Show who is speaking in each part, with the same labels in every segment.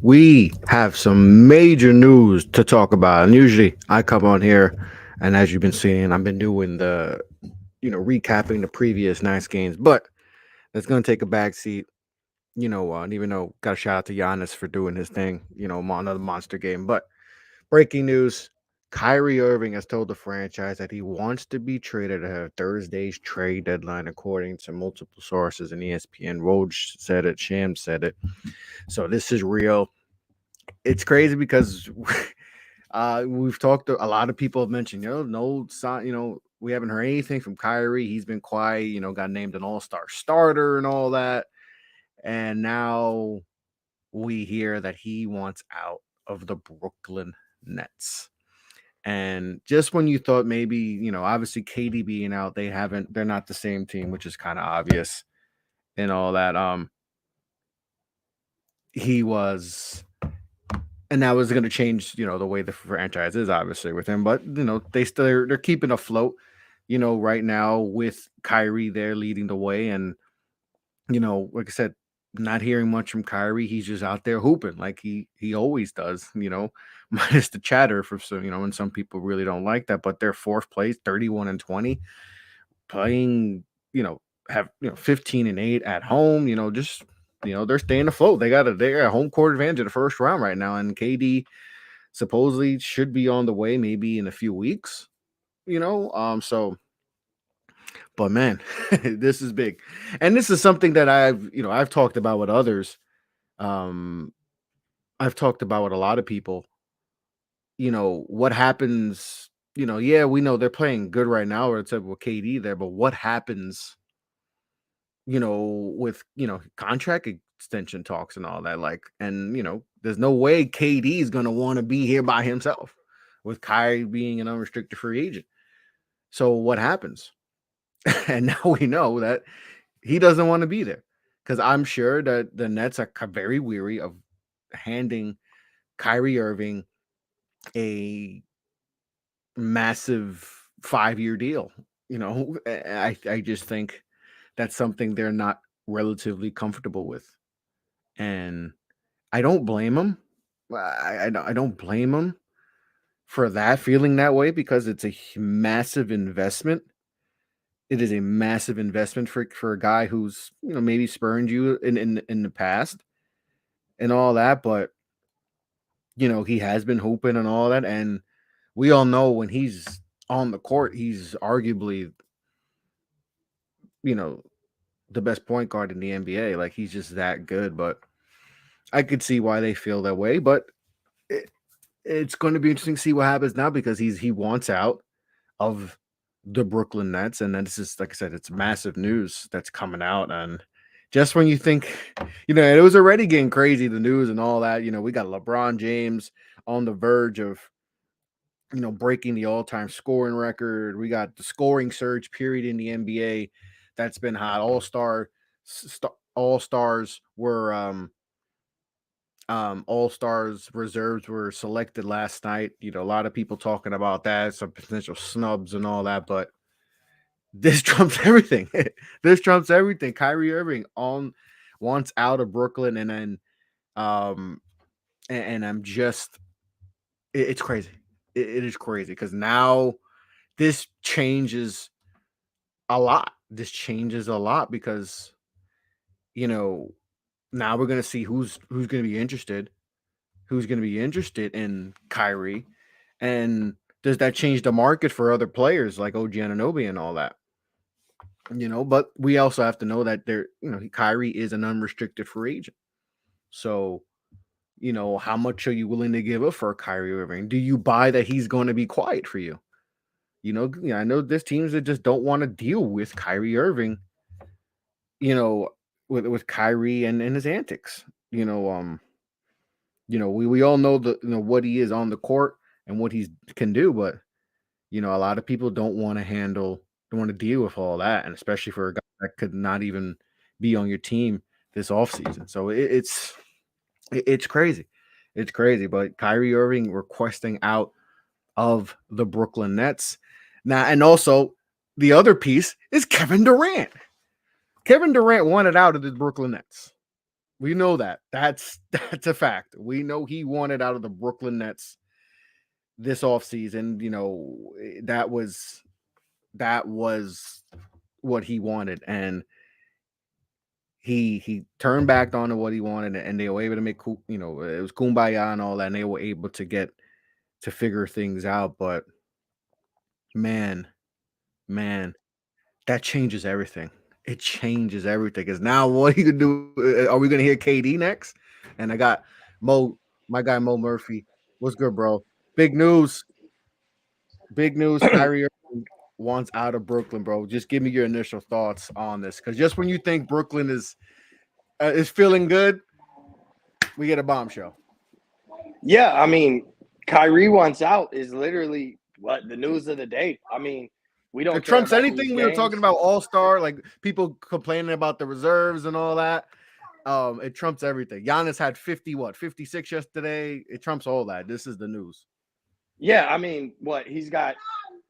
Speaker 1: We have some major news to talk about. And usually I come on here, and as you've been seeing, I've been doing recapping the previous night's games, but that's going to take a back seat. And even though got a shout out to Giannis for doing his thing, another monster game. But breaking news: Kyrie Irving has told the franchise that he wants to be traded ahead of Thursday's trade deadline, according to multiple sources. And ESPN, Woj said it, Shams said it. So this is real. It's crazy because we've talked to a lot of people have mentioned, no sign, we haven't heard anything from Kyrie. He's been quiet, got named an all-star starter and all that. And now we hear that he wants out of the Brooklyn Nets. And just when you thought maybe, obviously KD being out, they're not the same team, which is kind of obvious and all that. He was, and that was going to change, the way the franchise is obviously with him. But they're keeping afloat, right now with Kyrie there leading the way, and like I said, not hearing much from Kyrie. He's just out there hooping like he always does, minus the chatter for some, and some people really don't like that. But they're fourth place, 31-20, playing, have 15-8 at home, just they're staying afloat. They got a home court advantage in the first round right now, and KD supposedly should be on the way maybe in a few weeks, so but man, this is big. And this is something that I've talked about with others. Um I've talked about with a lot of people, what happens, yeah, we know they're playing good right now, or it's with KD there, but what happens, with, contract extension talks and all that, like, and there's no way KD is gonna want to be here by himself with Kyrie being an unrestricted free agent. So what happens? And now we know that he doesn't want to be there, because I'm sure that the Nets are very weary of handing Kyrie Irving a massive 5-year deal. I just think that's something they're not relatively comfortable with, and I don't blame him. I don't blame him for that, feeling that way, because it's a massive investment. It is a massive investment for a guy who's, maybe spurned you in the past and all that, but he has been hooping and all that, and we all know when he's on the court, he's arguably, you know, the best point guard in the NBA. Like, he's just that good. But I could see why they feel that way. But it's going to be interesting to see what happens now, because he wants out of the Brooklyn Nets, and then this is, like I said, it's massive news that's coming out. And just when you think, it was already getting crazy, the news and all that, we got LeBron James on the verge of, breaking the all-time scoring record. We got the scoring surge period in the NBA that's been hot. All-stars were all-stars reserves were selected last night. A lot of people talking about that, some potential snubs and all that, but this trumps everything. This trumps everything. Kyrie Irving wants out of Brooklyn, and then and I'm just it's crazy. It is crazy, because now this changes a lot. This changes a lot because now we're gonna see who's gonna be interested, in Kyrie, and does that change the market for other players like OG Anunoby and all that? But we also have to know that Kyrie is an unrestricted free agent. So, how much are you willing to give up for Kyrie Irving? Do you buy that he's going to be quiet for you? I know there's teams that just don't want to deal with Kyrie Irving, with Kyrie and his antics. We all know what he is on the court and what he can do, but a lot of people don't want to deal with all that, and especially for a guy that could not even be on your team this offseason. So it's crazy. It's crazy. But Kyrie Irving requesting out of the Brooklyn Nets. Now, and also the other piece is Kevin Durant. Kevin Durant wanted out of the Brooklyn Nets. We know that. That's a fact. We know he wanted out of the Brooklyn Nets this offseason. That was what he wanted, and he turned back on to what he wanted, and they were able to make it was kumbaya and all that, and they were able to figure things out. But man, man, that changes everything. It changes everything. Because now, what are you gonna do? Are we gonna hear KD next? And I got Mo, my guy Mo Murphy. What's good, bro? Big news. Big news. Kyrie Irving wants out of Brooklyn, bro. Just give me your initial thoughts on this. Because just when you think Brooklyn is feeling good, we get a bombshell.
Speaker 2: Yeah, I mean, Kyrie wants out is literally what the news of the day. I mean, we don't
Speaker 1: It
Speaker 2: care
Speaker 1: trumps
Speaker 2: about these
Speaker 1: anything. We were talking
Speaker 2: games.
Speaker 1: about All-Star, like people complaining about the reserves and all that. It trumps everything. Giannis had 56 yesterday. It trumps all that. This is the news.
Speaker 2: Yeah, I mean, what he's got,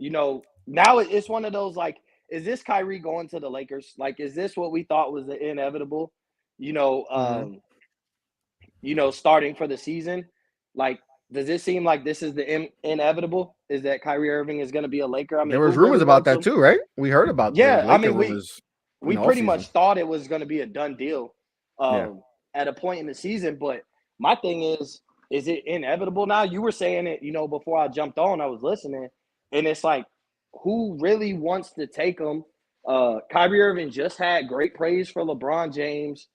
Speaker 2: now it's one of those like, is this Kyrie going to the Lakers? Like, is this what we thought was the inevitable? You know,
Speaker 1: Mm-hmm.
Speaker 2: um, starting for the season. Like, does it seem like this is the inevitable? Is that Kyrie Irving is going to be a Laker? I
Speaker 1: There
Speaker 2: mean,
Speaker 1: was
Speaker 2: who
Speaker 1: rumors
Speaker 2: really
Speaker 1: about
Speaker 2: wants
Speaker 1: that
Speaker 2: him?
Speaker 1: too, right? We heard about the
Speaker 2: Yeah, I
Speaker 1: Laker
Speaker 2: mean, we
Speaker 1: rumors in
Speaker 2: we
Speaker 1: the off
Speaker 2: pretty
Speaker 1: season.
Speaker 2: much thought it was going to be a done deal
Speaker 1: Yeah.
Speaker 2: at a point in the season. But my thing is it inevitable now? You were saying it, before I jumped on, I was listening, and it's like, who really wants to take him? Kyrie Irving just had great praise for LeBron James.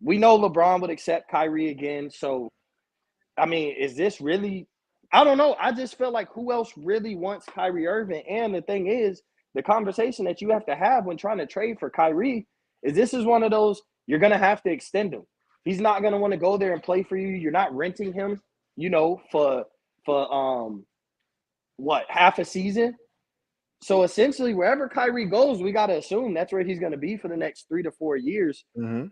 Speaker 2: We know LeBron would accept Kyrie again. So, I mean, is this really? I don't know. I just feel like who else really wants Kyrie Irving? And the thing is, the conversation that you have to have when trying to trade for Kyrie is this is one of those you're going to have to extend him. He's not going to want to go there and play for you. You're not renting him, for what, half a season. So essentially, wherever Kyrie goes, we got to assume that's where he's going to be for the next 3 to 4 years.
Speaker 1: Mm-hmm.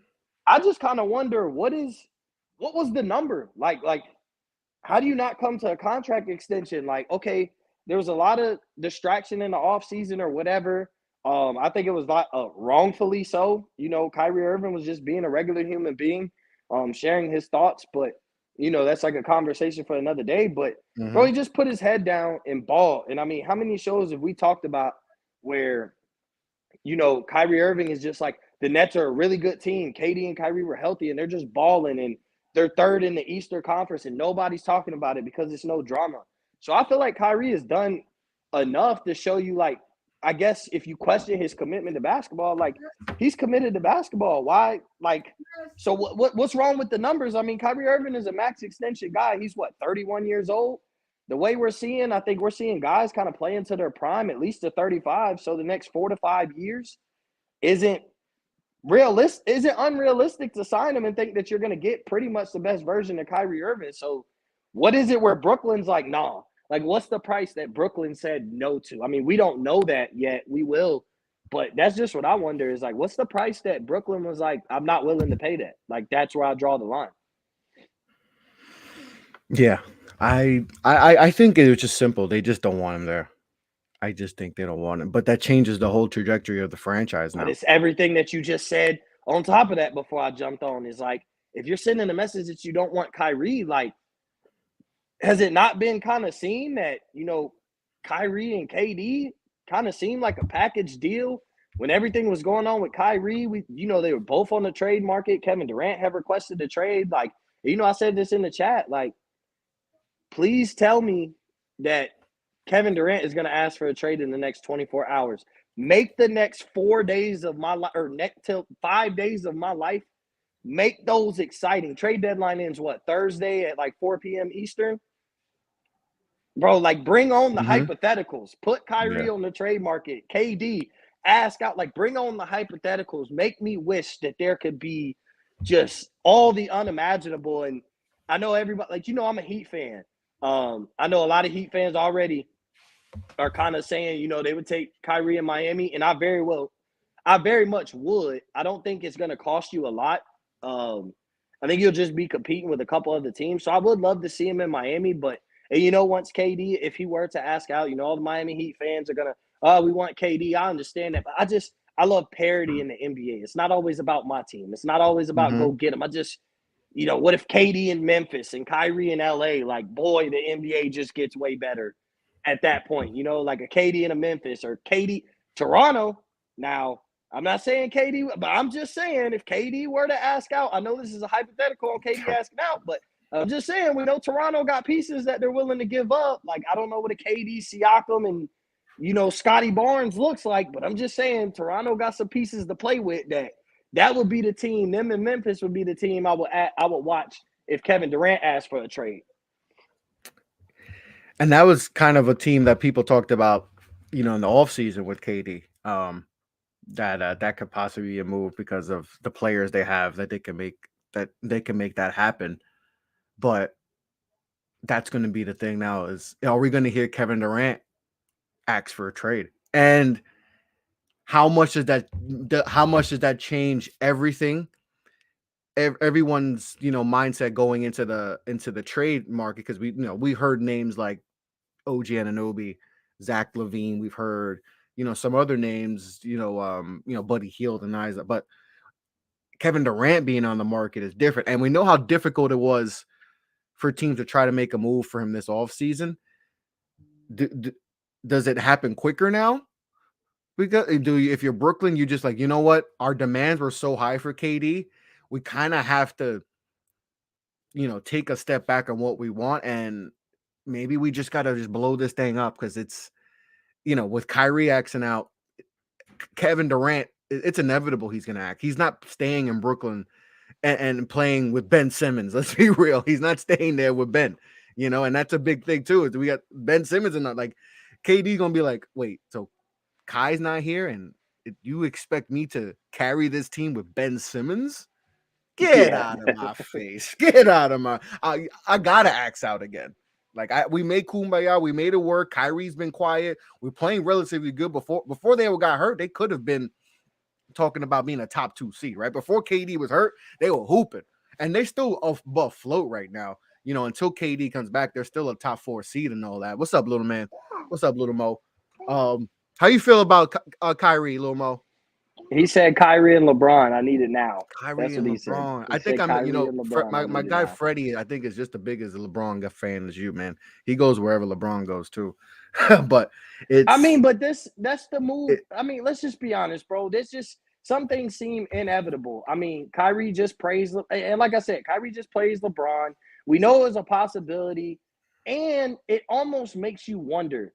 Speaker 2: I just kind of wonder what was the number like how do you not come to a contract extension? Like, okay, there was a lot of distraction in the offseason or whatever. I think it was not wrongfully so. Kyrie Irving was just being a regular human being, sharing his thoughts. But that's like a conversation for another day. But bro,
Speaker 1: Mm-hmm.
Speaker 2: he just put his head down and ball. And I mean, how many shows have we talked about where Kyrie Irving is just like the Nets are a really good team. KD and Kyrie were healthy and they're just balling and they're third in the Eastern Conference and nobody's talking about it because it's no drama. So I feel like Kyrie has done enough to show you, like, I guess if you question his commitment to basketball, like he's committed to basketball. Why? Like, so what's wrong with the numbers? I mean, Kyrie Irving is a max extension guy. He's what, 31 years old? The way we're seeing, I think we're seeing guys kind of play into their prime at least to 35. So the next 4 to 5 years isn't isn't unrealistic to sign him and think that you're going to get pretty much the best version of Kyrie Irving. So what is it where Brooklyn's like, nah? Like, what's the price that Brooklyn said no to? I mean, we don't know that yet. We will. But that's just what I wonder is like, what's the price that Brooklyn was like, I'm not willing to pay that? Like, that's where I draw the line.
Speaker 1: Yeah. I think it was just simple. They just don't want him there. I just think they don't want him. But that changes the whole trajectory of the franchise
Speaker 2: But
Speaker 1: now.
Speaker 2: it's everything that you just said on top of that before I jumped on is like, if you're sending a message that you don't want Kyrie, like, has it not been kind of seen that, Kyrie and KD kind of seemed like a package deal when everything was going on with Kyrie? They were both on the trade market. Kevin Durant have requested a trade. Like, I said this in the chat, like, please tell me that Kevin Durant is going to ask for a trade in the next 24 hours. Make the next 4 days of my life, or next till 5 days of my life, make those exciting. Trade deadline ends what, Thursday at like 4 p.m. Eastern? Bro, like, bring on the
Speaker 1: Mm-hmm.
Speaker 2: hypotheticals. Put
Speaker 1: Yeah.
Speaker 2: Kyrie on the trade market. KD, ask out. Like, bring on the hypotheticals. Make me wish that there could be just all the unimaginable. And I know everybody, like, I'm a Heat fan. I know a lot of Heat fans already are kind of saying, they would take Kyrie in Miami, and I very much would. I don't think it's going to cost you a lot. I think you'll just be competing with a couple other teams. So I would love to see him in Miami, but once KD, if he were to ask out, all the Miami Heat fans are gonna, oh, we want KD. I understand that, but I love parity in the NBA. It's not always about my team. It's not always about
Speaker 1: Mhm.
Speaker 2: go get them. I just, what if KD in Memphis and Kyrie in LA? Like, boy, the NBA just gets way better at that point. Like a KD in a Memphis or KD Toronto. Now, I'm not saying KD, but I'm just saying if KD were to ask out, I know this is a hypothetical on KD asking out, but I'm just saying we know Toronto got pieces that they're willing to give up. Like, I don't know what a KD, Siakam, and Scotty Barnes looks like, but I'm just saying Toronto got some pieces to play with that would be the team. Them in Memphis would be the team I would watch if Kevin Durant asked for a trade.
Speaker 1: And that was kind of a team that people talked about, in the offseason with KD. That could possibly be a move because of the players they have that can make that happen. But that's going to be the thing now is, are we going to hear Kevin Durant ask for a trade? And how much does that change everything? Everyone's mindset going into the trade market, because we heard names like OG Anunoby, Zach Levine. We've heard some other names, Buddy Hield and Isa, but Kevin Durant being on the market is different, and we know how difficult it was for teams to try to make a move for him this offseason. Does it happen quicker now? Because if you're Brooklyn, you just like, what? Our demands were so high for KD. We kind of have to, take a step back on what we want. And maybe we just got to just blow this thing up, because it's, with Kyrie acting out, Kevin Durant, it's inevitable he's going to act. He's not staying in Brooklyn and playing with Ben Simmons. Let's be real. He's not staying there with Ben, and that's a big thing too. Is we got Ben Simmons and not like KD going to be like, wait, so Kai's not here, and you expect me to carry this team with Ben Simmons? Get
Speaker 2: Yeah.
Speaker 1: out of my face. Get out of my. I gotta axe out again. Like we made Kumbaya, we made it work. Kyrie's been quiet. We're playing relatively good. Before they got hurt, they could have been talking about being a top 2 seed, right? Before KD was hurt, they were hooping, and they still above float right now. Until KD comes back, they're still a top 4 seed and all that. What's up, little man? What's up, little Mo? How you feel about Kyrie, little Mo?
Speaker 2: He said Kyrie and LeBron, I need it now.
Speaker 1: Kyrie
Speaker 2: That's what
Speaker 1: and
Speaker 2: he said.
Speaker 1: LeBron.
Speaker 2: He
Speaker 1: I think
Speaker 2: said
Speaker 1: I'm,
Speaker 2: Kyrie and LeBron,
Speaker 1: my
Speaker 2: I need it
Speaker 1: guy
Speaker 2: now.
Speaker 1: Freddie, I think is just as big as a LeBron fan as you, man. He goes wherever LeBron goes too. But
Speaker 2: I mean,
Speaker 1: it's
Speaker 2: but that's the move.
Speaker 1: it,
Speaker 2: I mean, let's just be honest, bro. This just some things seem inevitable. I mean, Kyrie just praised, and like I said, Kyrie just praised LeBron. We know it's a possibility, and it almost makes you wonder: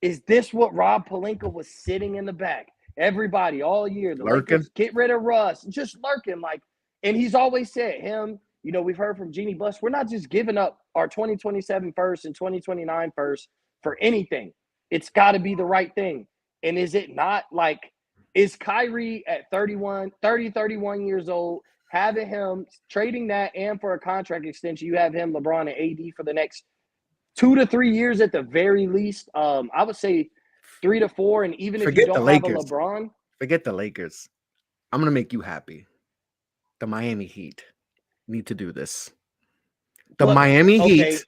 Speaker 2: is this what Rob Pelinka was sitting in the back? Everybody all year, the
Speaker 1: lurking.
Speaker 2: Lakers get rid of Russ, just lurking like. And he's always said him. We've heard from Jeannie Buss. We're not just giving up our 2027 first and 2029 first for anything. It's got to be the right thing. And is it not like, is Kyrie at 31 years old, having him trading that and for a contract extension, you have him, LeBron, and AD for the next 2 to 3 years at the very least. I would say 3 to 4. And even if you
Speaker 1: Forget the
Speaker 2: don't have a
Speaker 1: Lakers.
Speaker 2: LeBron,
Speaker 1: Forget the Lakers. I'm gonna make you happy. The Miami Heat need to do this. The
Speaker 2: but
Speaker 1: Miami
Speaker 2: okay,
Speaker 1: Heat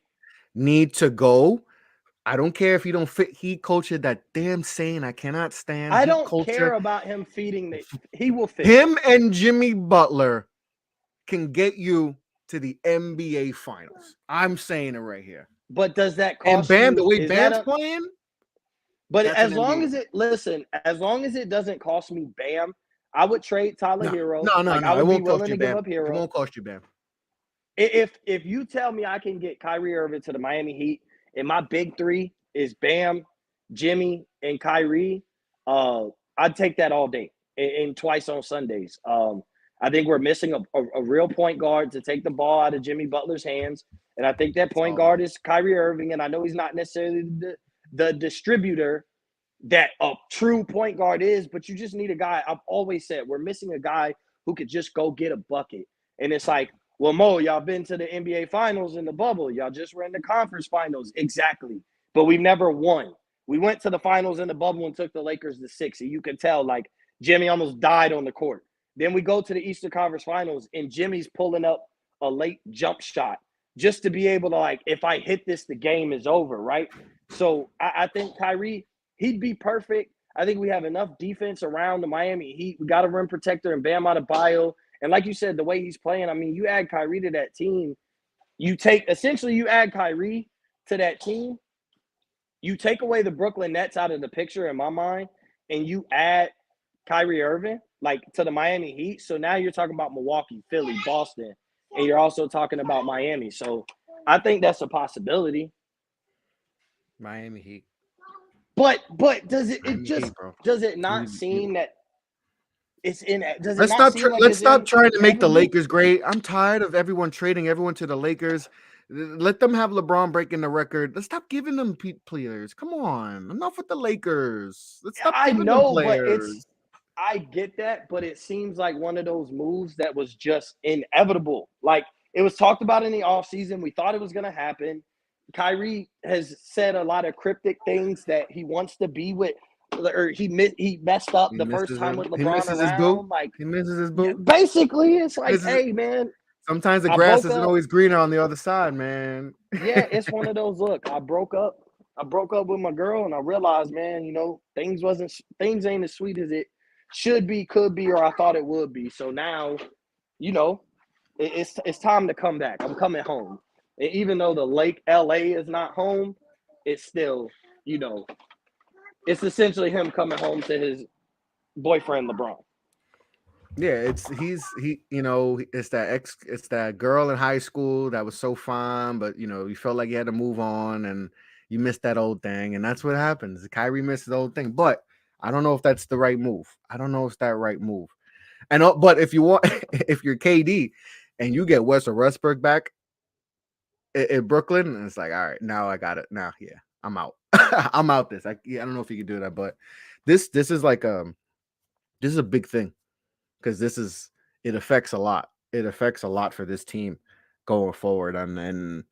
Speaker 1: need to go. I don't care if you don't fit Heat culture. That damn saying I cannot stand
Speaker 2: I
Speaker 1: Heat
Speaker 2: don't care
Speaker 1: culture.
Speaker 2: about him feeding the. He will fit.
Speaker 1: Him and Jimmy Butler can get you to the NBA Finals. I'm saying it right here.
Speaker 2: But does that
Speaker 1: And
Speaker 2: cost
Speaker 1: Bam, the
Speaker 2: you?
Speaker 1: way
Speaker 2: Is that
Speaker 1: Bam's
Speaker 2: a?
Speaker 1: playing,
Speaker 2: But
Speaker 1: that's an
Speaker 2: as long
Speaker 1: NBA.
Speaker 2: as as long as it doesn't cost me Bam, I would trade Tyler
Speaker 1: No,
Speaker 2: Hero.
Speaker 1: no, no,
Speaker 2: Like I
Speaker 1: no. It
Speaker 2: would be
Speaker 1: won't cost
Speaker 2: willing
Speaker 1: you,
Speaker 2: to give
Speaker 1: Bam.
Speaker 2: up
Speaker 1: It
Speaker 2: Hero.
Speaker 1: won't cost you, Bam.
Speaker 2: If you tell me I can get Kyrie Irving to the Miami Heat, and my big three is Bam, Jimmy, and Kyrie, uh, I'd take that all day and twice on Sundays. I think we're missing a real point guard to take the ball out of Jimmy Butler's hands, and I think that
Speaker 1: That's
Speaker 2: point
Speaker 1: all it
Speaker 2: guard
Speaker 1: is.
Speaker 2: is Kyrie Irving. And I know he's not necessarily the distributor that a true point guard is, but you just need a guy. I've always said we're missing a guy who could just go get a bucket. And it's like, well, Mo, y'all been to the NBA finals in the bubble. Y'all just were in the conference finals. Exactly. But we've never won. We went to the finals in the bubble and took the Lakers to 6. And you could tell, like, Jimmy almost died on the court. Then we go to the Eastern Conference Finals, and Jimmy's pulling up a late jump shot just to be able to, like, if I hit this, the game is over, right? So I think Kyrie, he'd be perfect. I think we have enough defense around the Miami Heat. We got a rim protector and Bam Adebayo. And like you said, the way he's playing, I mean, you add Kyrie to that team, you add Kyrie to that team, you take away the Brooklyn Nets out of the picture in my mind, and you add Kyrie Irving like to the Miami Heat. So now you're talking about Milwaukee, Philly, Boston, and you're also talking about Miami. So I think that's a possibility.
Speaker 1: Miami Heat.
Speaker 2: But does it
Speaker 1: Miami
Speaker 2: just
Speaker 1: Heat, bro.
Speaker 2: does it not
Speaker 1: You
Speaker 2: seem that it's in does it not seem like
Speaker 1: let's
Speaker 2: it's
Speaker 1: stop trying to make the
Speaker 2: inevitable?
Speaker 1: Lakers great. I'm tired of everyone trading everyone to the Lakers. Let them have LeBron breaking the record. Let's stop giving them players. Come on, enough with the Lakers. Let's stop
Speaker 2: I
Speaker 1: giving them
Speaker 2: know, but it's
Speaker 1: players.
Speaker 2: I get that, but it seems like one of those moves that was just inevitable. Like it was talked about in the offseason. We thought it was going to happen. Kyrie has said a lot of cryptic things that he wants to be with, or he messed up the first time with
Speaker 1: He
Speaker 2: LeBron
Speaker 1: misses his boo.
Speaker 2: around. Like
Speaker 1: He misses his boo.
Speaker 2: basically, it's like,
Speaker 1: Misses it.
Speaker 2: hey man,
Speaker 1: Sometimes the
Speaker 2: I
Speaker 1: grass
Speaker 2: broke
Speaker 1: isn't
Speaker 2: up.
Speaker 1: always greener on the other side, man.
Speaker 2: Yeah, it's one of those. Look, I broke up. I broke up with my girl, and I realized, man, things ain't as sweet as it should be, could be, or I thought it would be. So now, you know, it's time to come back. I'm coming home. And even though the Lake LA is not home, it's still, you know, it's essentially him coming home to his boyfriend LeBron.
Speaker 1: Yeah, it's that girl in high school that was so fine, but you felt like you had to move on and you missed that old thing, and that's what happens. Kyrie missed the old thing, but I don't know if that's the right move. I don't know if it's that right move. And but if you want, if you're KD and you get Westbrook back in Brooklyn, it's like, all right, now I got it. Now, yeah, I'm out. I'm out. I don't know if you can do that, but this is like this is a big thing because it affects a lot. It affects a lot for this team going forward, and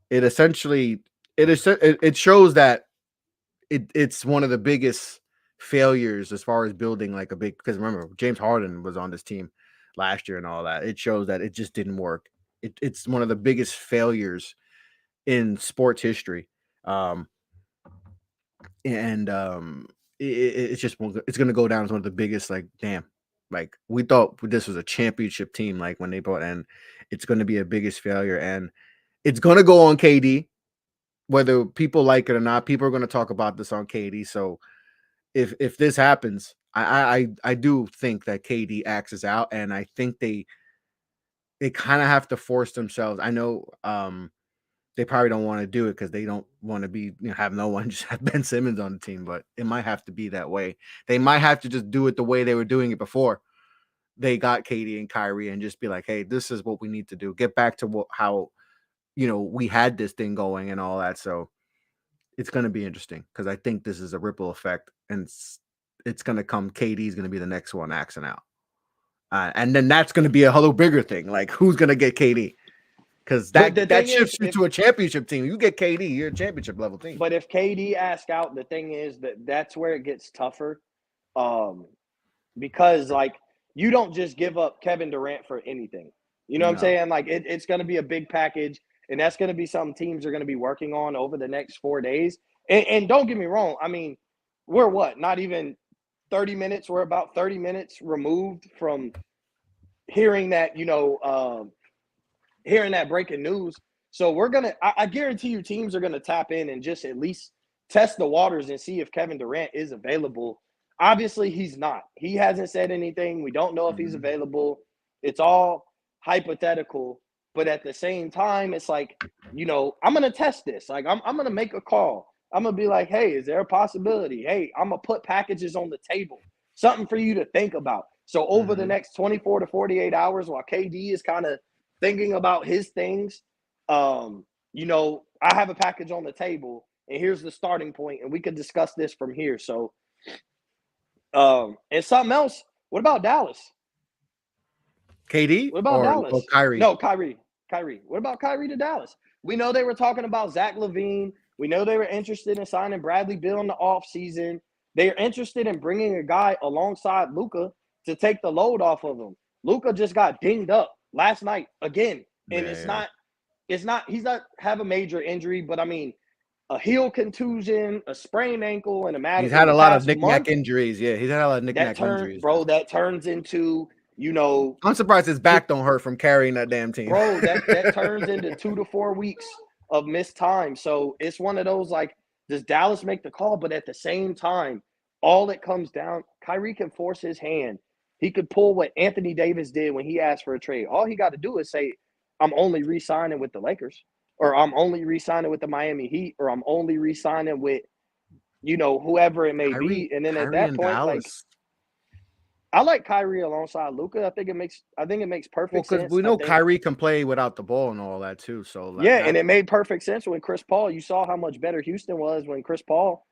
Speaker 1: it essentially it shows that it's one of the biggest failures as far as building like a big, because remember James Harden was on this team last year and all that. It shows that it just didn't work. It's one of the biggest failures in sports history. Um, and it's just it's going to go down as one of the biggest. Like, damn, like we thought this was a championship team. Like when they brought, and it's going to be a biggest failure, and it's going to go on KD, whether people like it or not. People are going to talk about this on KD. So if this happens, I do think that KD axes out, and I think they kind of have to force themselves. I know they probably don't want to do it because they don't want to be have no one, just have Ben Simmons on the team, but it might have to be that way. They might have to just do it the way they were doing it before they got Katie and Kyrie, and just be like, hey, this is what we need to do. Get back to how we had this thing going and all that. So it's going to be interesting because I think this is a ripple effect, and it's going to come. KD's going to be the next one axing out, and then that's going to be a whole bigger thing. Like, who's going to get KD? Because
Speaker 2: But the
Speaker 1: that
Speaker 2: thing is,
Speaker 1: shifts you to a championship team. You get KD, you're a championship level team.
Speaker 2: but if KD asked out, the thing is that's where it gets tougher. Um, because like you don't just give up Kevin Durant for anything. You know what I'm
Speaker 1: No.
Speaker 2: saying? Like it's going to be a big package, and that's going to be something teams are going to be working on over the next 4 days. And don't get me wrong. I mean, we're what? Not even 30 minutes. We're about 30 minutes removed from hearing that. Hearing that breaking news. So I guarantee you, teams are gonna tap in and just at least test the waters and see if Kevin Durant is available. Obviously, he's not. He hasn't said anything. We don't know if he's
Speaker 1: Mhm.
Speaker 2: available. It's all hypothetical. But at the same time, it's like, I'm gonna test this. Like, I'm gonna make a call. I'm gonna be like, hey, is there a possibility? Hey, I'm gonna put packages on the table, something for you to think about. So over the
Speaker 1: Mhm.
Speaker 2: next 24 to 48 hours, while KD is kind of thinking about his things, I have a package on the table, and here's the starting point, and we could discuss this from here. So, and something else. What about Dallas?
Speaker 1: KD
Speaker 2: What about
Speaker 1: or
Speaker 2: Dallas?
Speaker 1: Kyrie?
Speaker 2: No, Kyrie. Kyrie. What about Kyrie to Dallas? We know they were talking about Zach LaVine. We know they were interested in signing Bradley Beal in the offseason. They are interested in bringing a guy alongside Luka to take the load off of him. Luka just got dinged up last night again, and
Speaker 1: Yeah,
Speaker 2: it's not he's not have a major injury, but I mean, a heel contusion, a sprained ankle
Speaker 1: He's
Speaker 2: in
Speaker 1: had
Speaker 2: the
Speaker 1: a lot of
Speaker 2: past
Speaker 1: knick-knack
Speaker 2: month,
Speaker 1: injuries. Yeah, he's had a lot of knick-knack injuries.
Speaker 2: that turns into, you know,
Speaker 1: I'm surprised his
Speaker 2: two,
Speaker 1: back don't hurt from carrying that damn team.
Speaker 2: bro, that turns into 2 to 4 weeks of missed time. So it's one of those like, does Dallas make the call? But at the same time, all it comes down, Kyrie can force his hand. He could pull what Anthony Davis did when he asked for a trade. All he got to do is say, I'm only re-signing with the Lakers, or I'm only re-signing with the Miami Heat, or I'm only re-signing with, whoever it may
Speaker 1: Kyrie,
Speaker 2: be. And then at
Speaker 1: Kyrie
Speaker 2: that
Speaker 1: in
Speaker 2: point, like,
Speaker 1: Dallas.
Speaker 2: I like Kyrie alongside Luka. I think it makes
Speaker 1: Well,
Speaker 2: perfect
Speaker 1: because
Speaker 2: sense.
Speaker 1: we
Speaker 2: I
Speaker 1: know
Speaker 2: think
Speaker 1: Kyrie can play without the ball and all that too. So
Speaker 2: Yeah, and
Speaker 1: that
Speaker 2: it made perfect sense when Chris Paul. You saw how much better Houston was when Chris Paul,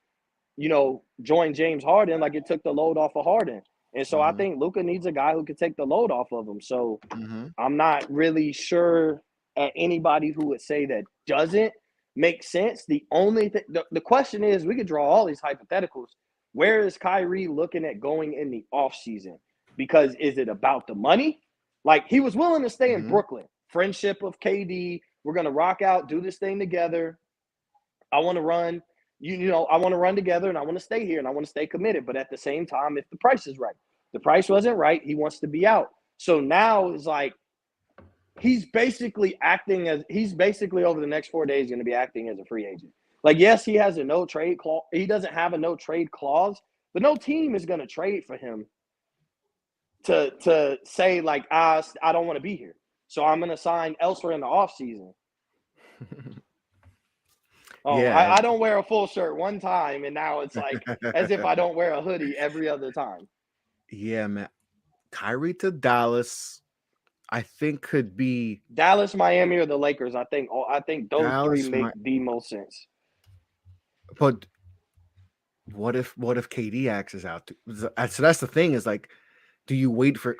Speaker 2: joined James Harden. Like it took the load off of Harden, and so I
Speaker 1: mhm,
Speaker 2: think Luka needs a guy who can take the load off of him. So
Speaker 1: mhm.
Speaker 2: I'm not really sure at anybody who would say that doesn't make sense. The only thing, the question is, we could draw all these hypotheticals. Where is Kyrie looking at going in the offseason? Because is it about the money? Like he was willing to stay in
Speaker 1: Mhm.
Speaker 2: Brooklyn, friendship of KD. We're gonna rock out, do this thing together. I want to run, I want to run together and I want to stay here and I want to stay committed. But at the same time, if the price is right, the price wasn't right, he wants to be out. So now it's like he's basically over the next 4 days going to be acting as a free agent. Like, yes, he has a no trade clause. He doesn't have a no trade clause, but no team is going to trade for him to say like, I don't want to be here. So I'm going to sign elsewhere in the offseason. Oh,
Speaker 1: Yeah.
Speaker 2: I don't wear a full shirt one time, and now it's like as if I don't wear a hoodie every other time.
Speaker 1: Yeah, man. Kyrie to Dallas, I think could be
Speaker 2: Dallas, Miami, or the Lakers. I think those three
Speaker 1: Dallas.
Speaker 2: make the most sense.
Speaker 1: But what if KD axes out? So that's the thing is like, do you wait for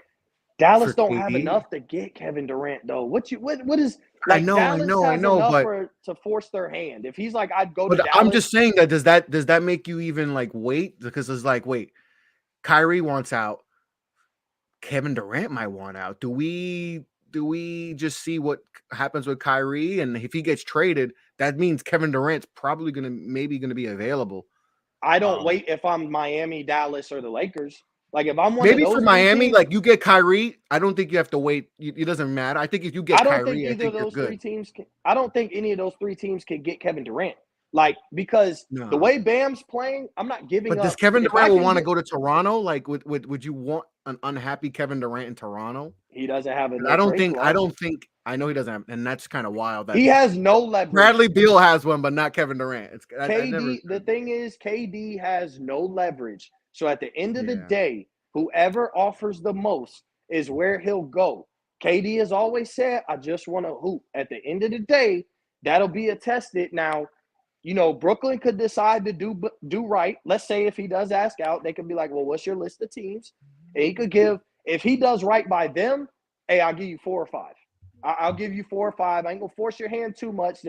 Speaker 2: Dallas don't have
Speaker 1: KD?
Speaker 2: enough to get Kevin Durant though. What is like Dallas
Speaker 1: I
Speaker 2: has
Speaker 1: know,
Speaker 2: enough
Speaker 1: but
Speaker 2: to force their hand. If he's like, I'd go to
Speaker 1: I'm
Speaker 2: Dallas.
Speaker 1: just saying that does that make you even like wait? Because it's like, wait, Kyrie wants out, Kevin Durant might want out. Do we just see what happens with Kyrie? And if he gets traded, that means Kevin Durant's probably gonna be available.
Speaker 2: I don't
Speaker 1: Um,
Speaker 2: wait if I'm Miami, Dallas, or the Lakers. Like if I'm one of
Speaker 1: Maybe for
Speaker 2: those three
Speaker 1: Miami,
Speaker 2: teams,
Speaker 1: like you get Kyrie, I don't think you have to wait. It doesn't matter. I think if you get
Speaker 2: I don't think
Speaker 1: Kyrie, I
Speaker 2: either of
Speaker 1: think you're
Speaker 2: those three
Speaker 1: good.
Speaker 2: teams can. I don't think any of those three teams can get Kevin Durant. Like because the
Speaker 1: No.
Speaker 2: way Bam's playing, I'm not giving
Speaker 1: But does
Speaker 2: up.
Speaker 1: Kevin
Speaker 2: If I
Speaker 1: Durant will
Speaker 2: can
Speaker 1: want to
Speaker 2: get,
Speaker 1: go to Toronto? Like, would you want an unhappy Kevin Durant in Toronto?
Speaker 2: he doesn't have a
Speaker 1: 'Cause
Speaker 2: no trade
Speaker 1: I
Speaker 2: clause.
Speaker 1: don't think I know he doesn't have, and that's kind of wild that
Speaker 2: He has no leverage.
Speaker 1: Bradley Beal has one, but not Kevin Durant. I never.
Speaker 2: KD, the thing is, KD has no leverage. So at the end of the
Speaker 1: Yeah.
Speaker 2: day, whoever offers the most is where he'll go. KD has always said, I just want to hoop. At the end of the day, that'll be attested. Now, Brooklyn could decide to do right. Let's say if he does ask out, they could be like, well, what's your list of teams? And he could give, if he does right by them, hey, I'll give you 4 or 5. I'll give you 4 or 5. I ain't going to force your hand too much.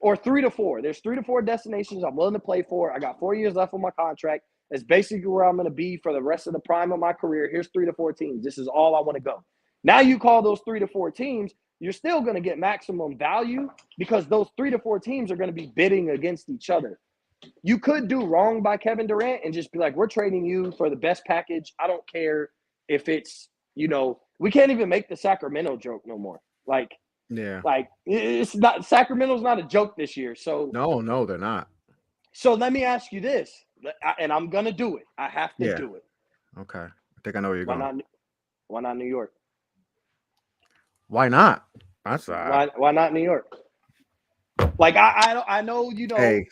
Speaker 2: Or 3 to 4. There's 3 to 4 destinations I'm willing to play for. I got 4 years left on my contract. That's basically where I'm going to be for the rest of the prime of my career. Here's 3 to 4 teams. This is all I want to go. Now you call those 3 to 4 teams, you're still going to get maximum value because those 3 to 4 teams are going to be bidding against each other. You could do wrong by Kevin Durant and just be like, we're trading you for the best package. I don't care if it's, we can't even make the Sacramento joke no more.
Speaker 1: Yeah.
Speaker 2: Like it's not Sacramento's not a joke this year. So
Speaker 1: No, they're not.
Speaker 2: let me ask you this, and I'm gonna do it. I have to
Speaker 1: Yeah.
Speaker 2: do it.
Speaker 1: Okay. I think I know where you're
Speaker 2: Why
Speaker 1: going.
Speaker 2: not? Why not New York?
Speaker 1: Why not? That's
Speaker 2: Why not New York? Like I know
Speaker 1: hey.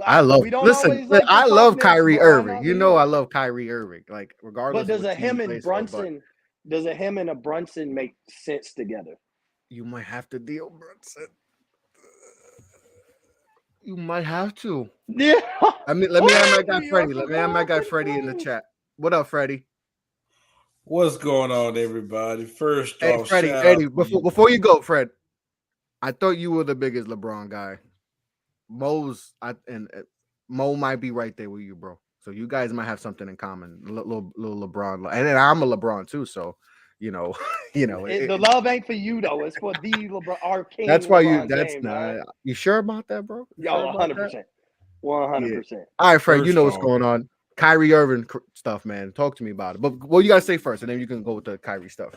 Speaker 1: I love.
Speaker 2: we don't
Speaker 1: Listen,
Speaker 2: always like to
Speaker 1: I
Speaker 2: talk
Speaker 1: love
Speaker 2: Knicks,
Speaker 1: Kyrie
Speaker 2: but why
Speaker 1: Irving.
Speaker 2: not
Speaker 1: You
Speaker 2: New
Speaker 1: know, I
Speaker 2: York?
Speaker 1: love Kyrie Irving. Like,
Speaker 2: But
Speaker 1: regardless of what team he plays for, but
Speaker 2: does a him and a Brunson make sense together?
Speaker 1: you might have to deal, Brunson. You might have to.
Speaker 2: Yeah.
Speaker 1: Let me have my
Speaker 2: Oh,
Speaker 1: guy
Speaker 2: New
Speaker 1: Freddie.
Speaker 2: York will
Speaker 1: Let me
Speaker 2: go
Speaker 1: have my
Speaker 2: off
Speaker 1: guy
Speaker 2: in
Speaker 1: Freddie in the
Speaker 2: flames.
Speaker 1: chat. What up, Freddie?
Speaker 3: What's going on, everybody? First
Speaker 1: Hey,
Speaker 3: off,
Speaker 1: Freddie.
Speaker 3: shout out
Speaker 1: Eddie,
Speaker 3: to you.
Speaker 1: before you go, Fred, I thought you were the biggest LeBron guy. Mo might be right there with you, bro. So you guys might have something in common. Little LeBron, and then I'm a LeBron too. So you know,
Speaker 2: The love ain't for you though. It's for the LeBron, our king,
Speaker 1: that's why
Speaker 2: LeBron
Speaker 1: that's
Speaker 2: James. All
Speaker 1: not.
Speaker 2: right.
Speaker 1: You sure about that, bro? You
Speaker 2: Yo,
Speaker 1: sure about that?
Speaker 2: 100%. 100%.
Speaker 1: Yeah. All right, Fred. You
Speaker 3: First
Speaker 1: know what's
Speaker 3: off,
Speaker 1: going on. Kyrie Irving stuff, man. Talk to me about it. But what you gotta say first, and then you can go with the Kyrie stuff.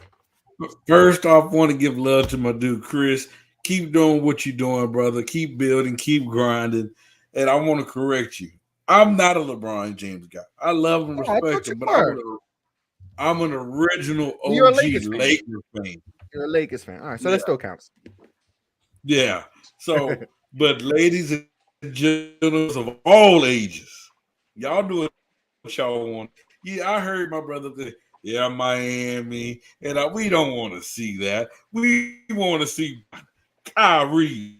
Speaker 3: want to give love to my dude Chris. Keep doing what you're doing, brother. Keep building, keep grinding. And I want to correct you. I'm not a LeBron James guy. I love and
Speaker 1: Oh, I
Speaker 3: respect
Speaker 1: thought you
Speaker 3: him, but
Speaker 1: were.
Speaker 3: I'm an original
Speaker 1: You're a
Speaker 3: OG
Speaker 1: Lakers fan.
Speaker 3: Lakers fan.
Speaker 1: You're a Lakers fan. All right, so
Speaker 3: Yeah,
Speaker 1: that still counts.
Speaker 3: yeah. So, but ladies and gentlemen of all ages, y'all do what y'all want. Yeah, I heard my brother say, yeah, Miami, and we don't want to see that. We want to see Kyrie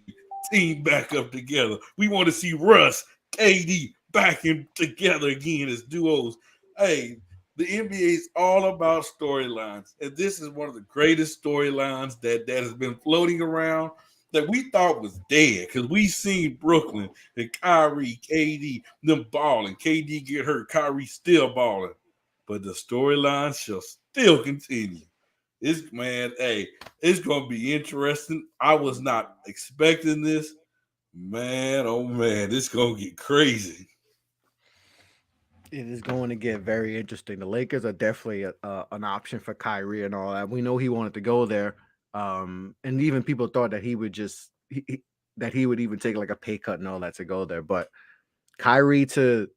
Speaker 3: team back up together. We want to see Russ, KD back in together again as duos. Hey, the NBA is all about storylines, and this is one of the greatest storylines that has been floating around that we thought was dead because we seen Brooklyn and Kyrie, KD, them balling. KD get hurt, Kyrie still balling, but the storyline shall still continue. Hey, it's gonna be interesting. I was not expecting this. Man, oh man, this gonna get crazy.
Speaker 1: It is going to get very interesting. The Lakers are definitely an option for Kyrie and all that. We know he wanted to go there, and even people thought that he would that he would even take like a pay cut and all that to go there. But Kyrie to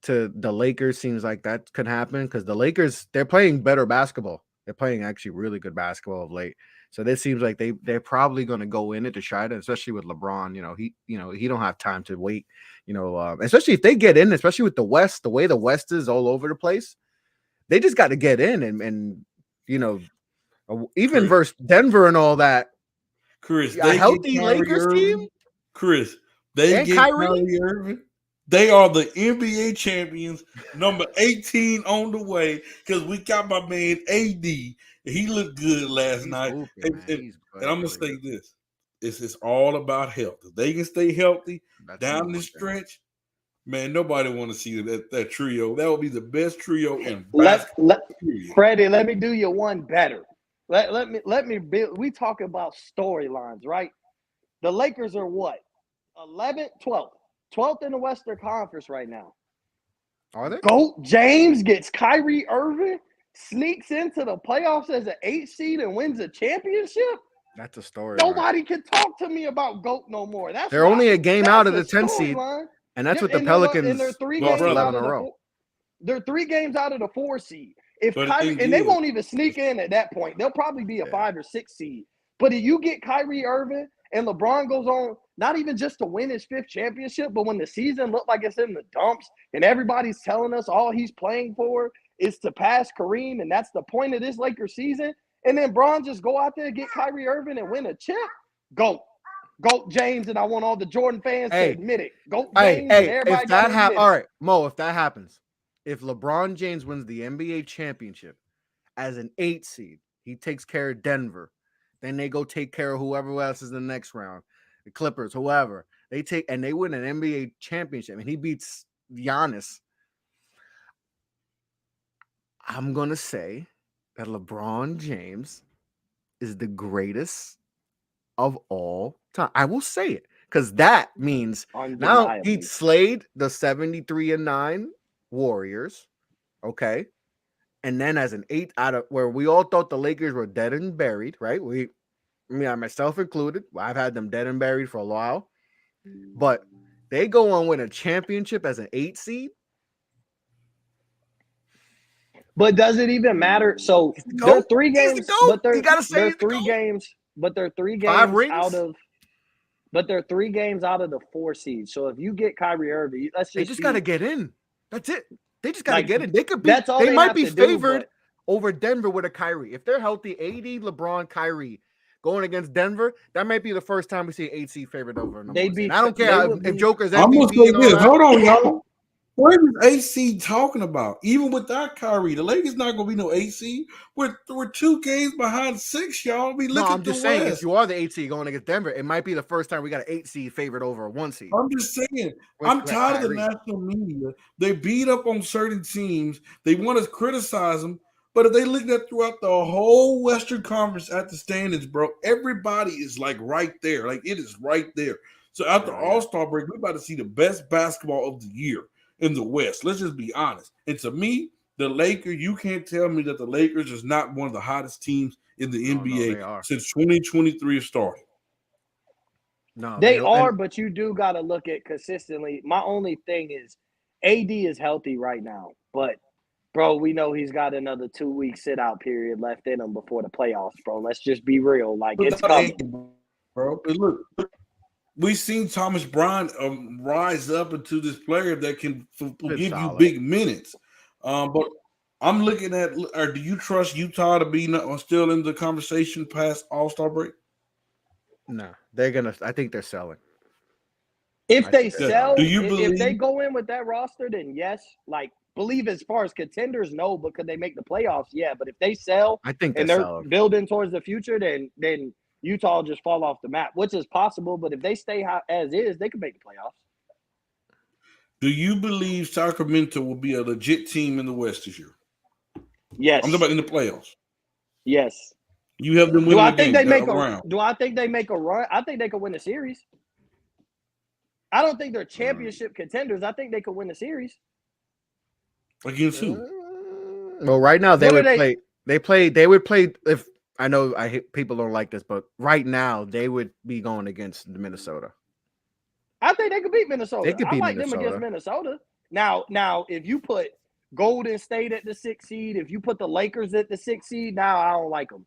Speaker 1: the Lakers seems like that could happen because the Lakers, they're playing better basketball. They're playing actually really good basketball of late. So this seems like they're probably going to go in it to try to, especially with LeBron. He don't have time to wait. Especially if they get in, especially with the West, the way the West is all over the place, they just got to get in and even
Speaker 3: Chris,
Speaker 1: versus Denver and all that.
Speaker 3: Chris,
Speaker 1: A
Speaker 3: they get
Speaker 1: healthy
Speaker 3: Kyrie
Speaker 1: Lakers team
Speaker 3: Irving. Chris, they
Speaker 1: and
Speaker 3: get
Speaker 1: Kyrie.
Speaker 3: Kyrie Irving. They are the NBA champions, number 18 on the way, because we got my man AD. He looked good last
Speaker 1: He's
Speaker 3: night.
Speaker 1: hooping,
Speaker 3: And,
Speaker 1: man.
Speaker 3: and,
Speaker 1: He's
Speaker 3: and I'm going to
Speaker 1: really
Speaker 3: say
Speaker 1: good.
Speaker 3: this. It's all about health. If they can stay healthy
Speaker 1: That's the
Speaker 3: down
Speaker 1: number
Speaker 3: the
Speaker 1: one thing.
Speaker 3: stretch, man, nobody want to see that trio. That would be the best trio in
Speaker 2: Let
Speaker 3: basketball, period.
Speaker 2: Freddie, let me do you one better. Let me build. We talk about storylines, right? The Lakers are what? 11th, 12th. 12th in the Western Conference right now.
Speaker 1: Are they?
Speaker 2: GOAT James gets Kyrie Irving, sneaks into the playoffs as an 8 seed and wins a championship.
Speaker 1: That's a storyline.
Speaker 2: Nobody can talk to me about GOAT no more.
Speaker 1: They're only a game out of the 10 seed, and that's what the Pelicans
Speaker 2: they're 3
Speaker 3: Well,
Speaker 2: games
Speaker 3: brother,
Speaker 2: out
Speaker 1: 11
Speaker 2: of
Speaker 1: in a
Speaker 2: the
Speaker 1: row.
Speaker 2: they're 3 games out of the 4 seed. If
Speaker 3: But
Speaker 2: Kyrie,
Speaker 3: the thing
Speaker 2: and they
Speaker 3: is,
Speaker 2: won't even sneak in at that point. They'll probably be a 5 or 6 seed. But if you get Kyrie Irving and LeBron goes on, not even just to win his 5th championship, but when the season looked like it's in the dumps and everybody's telling us all he's playing for is to pass Kareem, and that's the point of this Lakers season, and then Bron just go out there, get Kyrie Irving and win a chip, GOAT James, and I want all the Jordan fans to admit it. GOAT James, and everybody
Speaker 1: if
Speaker 2: got to
Speaker 1: that
Speaker 2: admit it.
Speaker 1: all right, Mo, if that happens, if LeBron James wins the NBA championship as an 8 seed, he takes care of Denver. Then they go take care of whoever else is in the next round, the Clippers, whoever. They win an NBA championship, and he beats Giannis. I'm gonna say that LeBron James is the greatest of all time. I will say it because that means now he slayed the 73-9 Warriors. Okay. And then as an 8 out of where we all thought the Lakers were dead and buried, right? Myself included, I've had them dead and buried for a while, but they go on win a championship as an 8 seed.
Speaker 2: But does it even matter? So there are 3 games, but
Speaker 1: you gotta say
Speaker 2: they're 3 games, but they're 3 games
Speaker 1: 5 rings
Speaker 2: out of. But they're 3 games out of the 4 seed. So if you get Kyrie Irving,
Speaker 1: they just got to get in. That's it. They just got to get in. They could be.
Speaker 2: That's all
Speaker 1: they might be
Speaker 2: have to
Speaker 1: favored
Speaker 2: do,
Speaker 1: over Denver with a Kyrie. If they're healthy, AD, LeBron, Kyrie going against Denver, that might be the first time we see an 8 seed favored over. I don't care if Joker's MVP.
Speaker 3: I'm gonna say
Speaker 1: and all
Speaker 3: this.
Speaker 1: that.
Speaker 3: Hold on, y'all. What is AC talking about? Even without Kyrie, the Lakers not gonna be no AC. We're 2 games behind 6, y'all. We look
Speaker 1: No,
Speaker 3: at
Speaker 1: I'm just
Speaker 3: the
Speaker 1: saying,
Speaker 3: West.
Speaker 1: if you are the 8 seed going against Denver, it might be the first time we got an 8 seed favored over a 1 seed.
Speaker 3: I'm just saying, I'm tired of the national media. They beat up on certain teams. They want to criticize them, But if they look at throughout the whole Western Conference at the standings, bro, everybody is like right there. Like it is right there. So after All-Star break, we're about to see the best basketball of the year in the West. Let's just be honest. And to me, the Lakers, you can't tell me that the Lakers is not one of the hottest teams in the NBA since 2023 started.
Speaker 1: No,
Speaker 2: they are, but you do got to look at consistently. My only thing is AD is healthy right now, but bro, we know he's got another 2-week sit-out period left in him before the playoffs, bro. Let's just be real. Like, it's coming.
Speaker 3: Bro, but look, we've seen Thomas Bryant rise up into this player that can give you big minutes. But I'm looking at, or do you trust Utah to be still in the conversation past All-Star break?
Speaker 1: No, they're gonna. I think they're selling.
Speaker 2: If they sell,
Speaker 3: do you believe,
Speaker 2: if they go in with that roster, then yes. Like, believe as far as contenders, no. But could they make the playoffs? Yeah. But if they sell,
Speaker 1: I think
Speaker 2: and they're building towards the future, then Utah will just fall off the map, which is possible. But if they stay as is, they could make the playoffs.
Speaker 3: Do you believe Sacramento will be a legit team in the West this year?
Speaker 2: Yes.
Speaker 3: I'm talking about in the playoffs.
Speaker 2: Yes.
Speaker 3: You have them winning the game.
Speaker 2: Do I think they make a run? I think they could win the series. I don't think they're championship contenders. I think they could win the series.
Speaker 3: Against who?
Speaker 1: Well, right now they would play. They would play. If I know, people don't like this, but right now they would be going against the Minnesota.
Speaker 2: I think they could beat Minnesota.
Speaker 1: They could beat
Speaker 2: them against Minnesota. Now, if you put Golden State at the 6th seed, if you put the Lakers at the 6th seed, now I don't like them.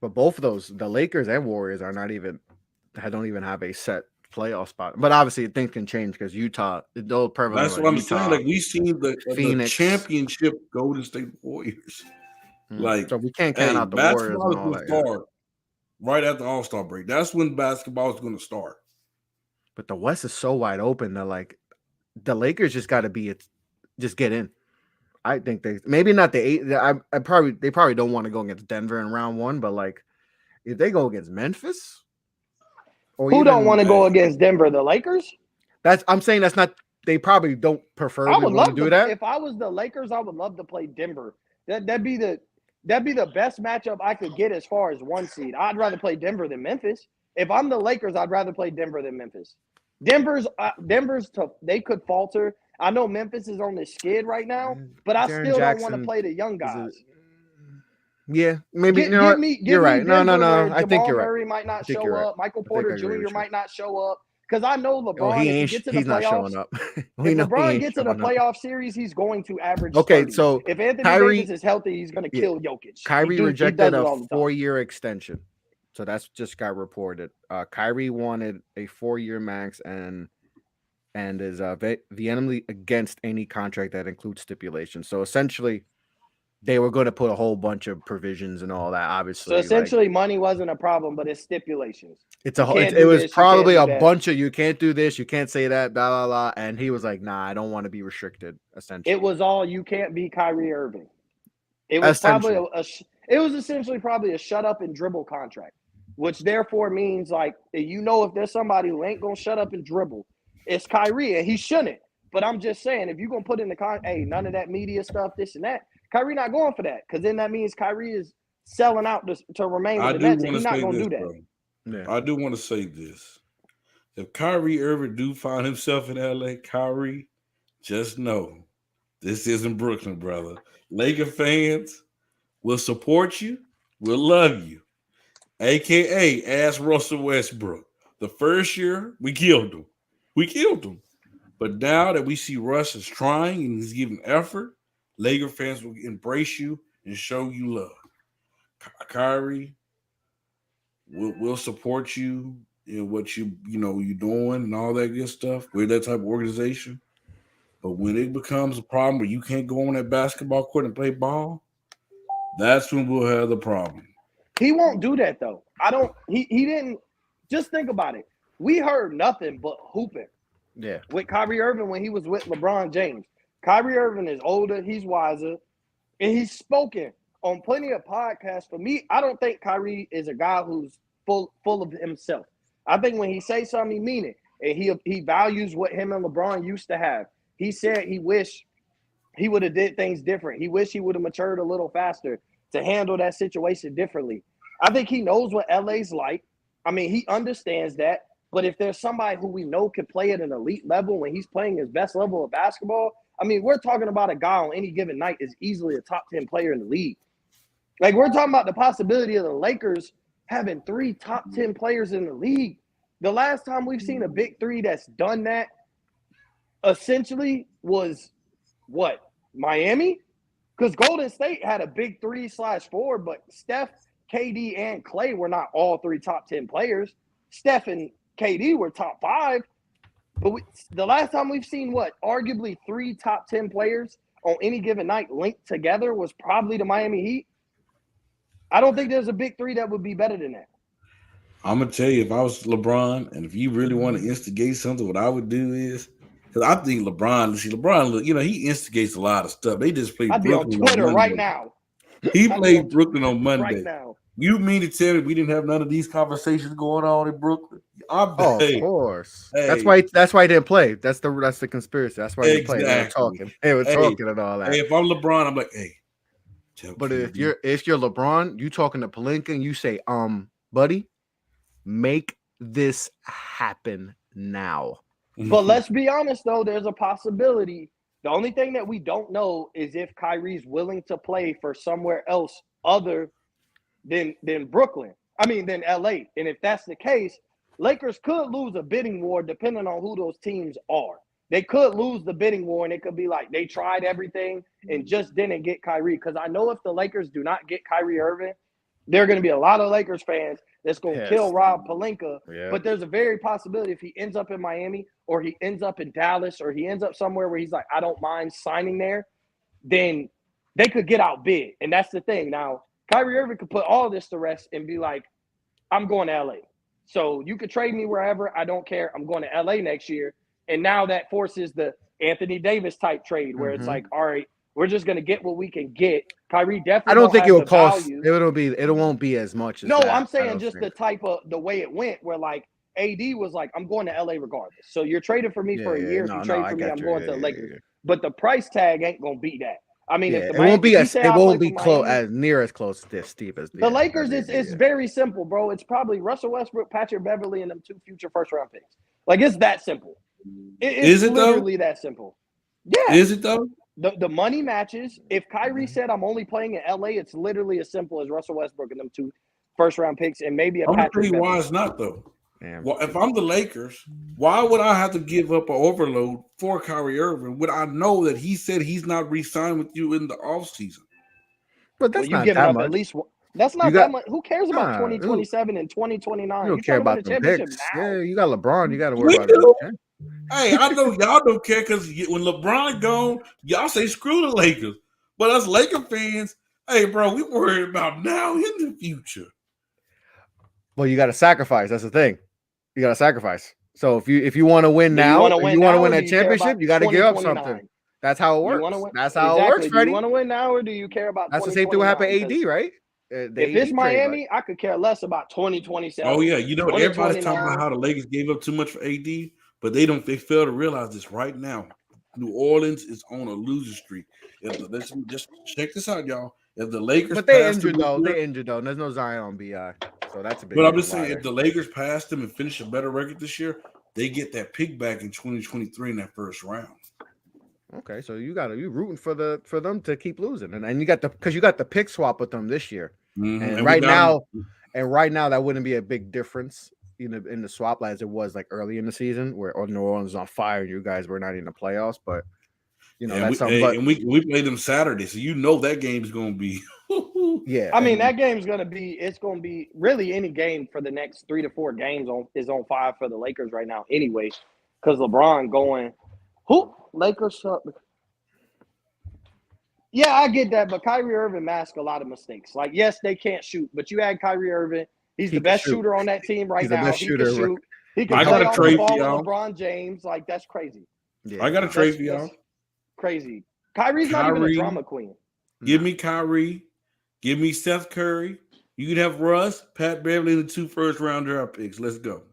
Speaker 1: But both of those, the Lakers and Warriors, don't even have a set playoff spot. But obviously, things can change because Utah, they'll prevalent.
Speaker 3: That's what I'm saying. Like we've seen the championship Golden State Warriors. Like,
Speaker 1: so we can't count out the Warriors and all that.
Speaker 3: Start right after All-Star break. That's when basketball is going to start.
Speaker 1: But the West is so wide open that like the Lakers just got to just get in. I think they maybe not the 8. They probably don't want to go against Denver in round 1, but like if they go against Memphis,
Speaker 2: who don't want to go against Denver? The Lakers.
Speaker 1: I'm saying that's not. They probably don't prefer.
Speaker 2: I would love
Speaker 1: to do that.
Speaker 2: If I was the Lakers, I would love to play Denver. That'd be the best matchup I could get as far as 1 seed. I'd rather play Denver than Memphis. If I'm the Lakers, I'd rather play Denver than Memphis. Denver's tough. They could falter. I know Memphis is on the skid right now, but I still don't want to play the young guys.
Speaker 1: Yeah, maybe you're right. No. I think you're right.
Speaker 2: Murray might not show up. Michael Porter Jr. might not show up because I know LeBron. He's not showing up. If LeBron gets to the playoff series, he's going to average.
Speaker 1: Okay,
Speaker 2: 30.
Speaker 1: so
Speaker 2: if Anthony Davis is healthy, he's going to kill Jokic.
Speaker 1: Kyrie rejected a 4-year extension, so that's just got reported. Kyrie wanted a 4-year max and is vehemently against any contract that includes stipulations. So essentially, they were going to put a whole bunch of provisions and all that. Obviously,
Speaker 2: so essentially, money wasn't a problem, but it's stipulations.
Speaker 1: It was probably a bunch of you can't do this, you can't say that, blah blah blah. And he was like, "Nah, I don't want to be restricted." Essentially,
Speaker 2: it was all you can't be Kyrie Irving. It was probably it was essentially probably a shut up and dribble contract, which therefore means like if there's somebody who ain't gonna shut up and dribble, it's Kyrie, and he shouldn't. But I'm just saying, if you're gonna put in the none of that media stuff, this and that. Kyrie not going for that because then that means Kyrie is selling out to remain with the Nets, and he's not going to do that.
Speaker 3: Yeah. I do want to say this. If Kyrie Irving do find himself in LA, Kyrie, just know this isn't Brooklyn, brother. Laker fans will support you, will love you. AKA, ask Russell Westbrook. The first year, we killed him. But now that we see Russ is trying and he's giving effort, Laker fans will embrace you and show you love. Kyrie will support you in what you're doing and all that good stuff. We're that type of organization. But when it becomes a problem where you can't go on that basketball court and play ball, that's when we'll have the problem.
Speaker 2: He won't do that though. He didn't. Just think about it. We heard nothing but hooping.
Speaker 1: Yeah.
Speaker 2: With Kyrie Irving when he was with LeBron James. Kyrie Irving is older, he's wiser, and he's spoken on plenty of podcasts. For me, I don't think Kyrie is a guy who's full of himself. I think when he says something, he mean it. And he values what him and LeBron used to have. He said he wished he would have did things different. He wished he would have matured a little faster to handle that situation differently. I think he knows what LA's like. I mean, he understands that. But if there's somebody who we know can play at an elite level when he's playing his best level of basketball, I mean, we're talking about a guy on any given night is easily a top 10 player in the league. Like, we're talking about the possibility of the Lakers having 3 top 10 players in the league. The last time we've seen a big 3 that's done that essentially was what? Miami? Because Golden State had a big 3/4, but Steph, KD, and Clay were not all 3 top 10 players. Steph and KD were top 5. But the last time we've seen what? Arguably 3 top 10 players on any given night linked together was probably the Miami Heat. I don't think there's a big 3 that would be better than that.
Speaker 3: I'm gonna tell you, if I was LeBron, and if you really want to instigate something, what I would do is, because I think LeBron, you know, he instigates a lot of stuff. They just played.
Speaker 2: I'd be on Twitter right now.
Speaker 3: He played Brooklyn on Monday.
Speaker 2: Right now.
Speaker 3: You mean to tell me we didn't have none of these conversations going on in Brooklyn?
Speaker 1: Of course.
Speaker 3: Hey.
Speaker 1: That's why he didn't play. That's the conspiracy. That's why he didn't play. They were talking. They were talking and all that.
Speaker 3: Hey, if I'm LeBron, I'm like, hey.
Speaker 1: But if you're LeBron, you talking to Pelinka and you say, buddy, make this happen now.
Speaker 2: But let's be honest, though, there's a possibility. The only thing that we don't know is if Kyrie's willing to play for somewhere else other than Brooklyn. I mean, than LA. And if that's the case, Lakers could lose a bidding war depending on who those teams are. They could lose the bidding war, and it could be like they tried everything and just didn't get Kyrie. Because I know if the Lakers do not get Kyrie Irving, there are going to be a lot of Lakers fans that's going to kill Rob Pelinka. Yeah. But there's a very possibility if he ends up in Miami or he ends up in Dallas or he ends up somewhere where he's like, I don't mind signing there, then they could get outbid. And that's the thing. Now, Kyrie Irving could put all this to rest and be like, I'm going to LA. So you could trade me wherever. I don't care. I'm going to LA next year. And now that forces the Anthony Davis type trade where it's like, all right, we're just going to get what we can get. Kyrie definitely.
Speaker 1: I don't think it will cost.
Speaker 2: Value.
Speaker 1: It won't be as much. As
Speaker 2: no,
Speaker 1: that,
Speaker 2: I'm saying just the way it went, where like AD was like, I'm going to LA regardless. So you're trading for me for a year. If you trade for me, I'm going to the Lakers. Yeah. But the price tag ain't going to beat that. I mean, if the
Speaker 1: it won't be close as near as close to this steep as
Speaker 2: the Lakers. It's very simple, bro. It's probably Russell Westbrook, Patrick Beverly, and them 2 future first-round picks. Like, it's that simple. It's literally that simple. Yeah.
Speaker 3: Is it though?
Speaker 2: The money matches. If Kyrie said I'm only playing in LA, it's literally as simple as Russell Westbrook and them 2 first-round picks and maybe a Patrick Beverly. I'm going to tell you
Speaker 3: why it's not though. Well, if I'm the Lakers, why would I have to give up an overload for Kyrie Irving when I know that he said he's not re-signed with you in the offseason?
Speaker 1: But that's not that much.
Speaker 2: At least that's not that much. Who cares about 2027 and 2029?
Speaker 1: You don't care about the picks. Yeah, you got LeBron. You got to worry about it.
Speaker 3: Hey, I know y'all don't care because when LeBron gone, y'all say screw the Lakers. But us Laker fans, hey, bro, we worried about now in the future.
Speaker 1: Well, you got to sacrifice. That's the thing. You got to sacrifice. So if you want to win now, if you want to win that championship, you got to give up something. That's how it works. That's how it works, Freddie.
Speaker 2: Do you want to win now, or do you care about?
Speaker 1: That's the same thing what happened to AD, right?
Speaker 2: If it's Miami, I could care less about 2027.
Speaker 3: Oh yeah, you know everybody's talking about how the Lakers gave up too much for AD, but they fail to realize this right now. New Orleans is on a loser streak. Let's just check this out, y'all. If the Lakers,
Speaker 1: but they're injured though. They're injured though. There's no Zion on BI, so that's a big.
Speaker 3: But I'm just saying, if the Lakers pass them and finish a better record this year, they get that pick back in 2023 in that first round.
Speaker 1: Okay, so you rooting for them to keep losing, and you got the pick swap with them this year, and right now that wouldn't be a big difference in the swap as it was like early in the season where New Orleans was on fire and you guys were not in the playoffs, but. That's something.
Speaker 3: And we play them Saturday, so that game's going to be.
Speaker 2: Yeah, I mean that game's going to be. It's going to be really any game for the next 3 to 4 games is on fire for the Lakers right now, anyway, because LeBron going, Lakers up. Yeah, I get that, but Kyrie Irving masks a lot of mistakes. Like, yes, they can't shoot, but you add Kyrie Irving. He's the best shooter on that team right now. He can shoot. He can play off the ball with LeBron James. Like, that's crazy.
Speaker 3: Yeah. I got a trade for y'all.
Speaker 2: Crazy. Kyrie's not even a drama queen.
Speaker 3: Give me Kyrie. Give me Seth Curry. You can have Russ, Pat Beverly, and the 2 first-round draft picks. Let's go.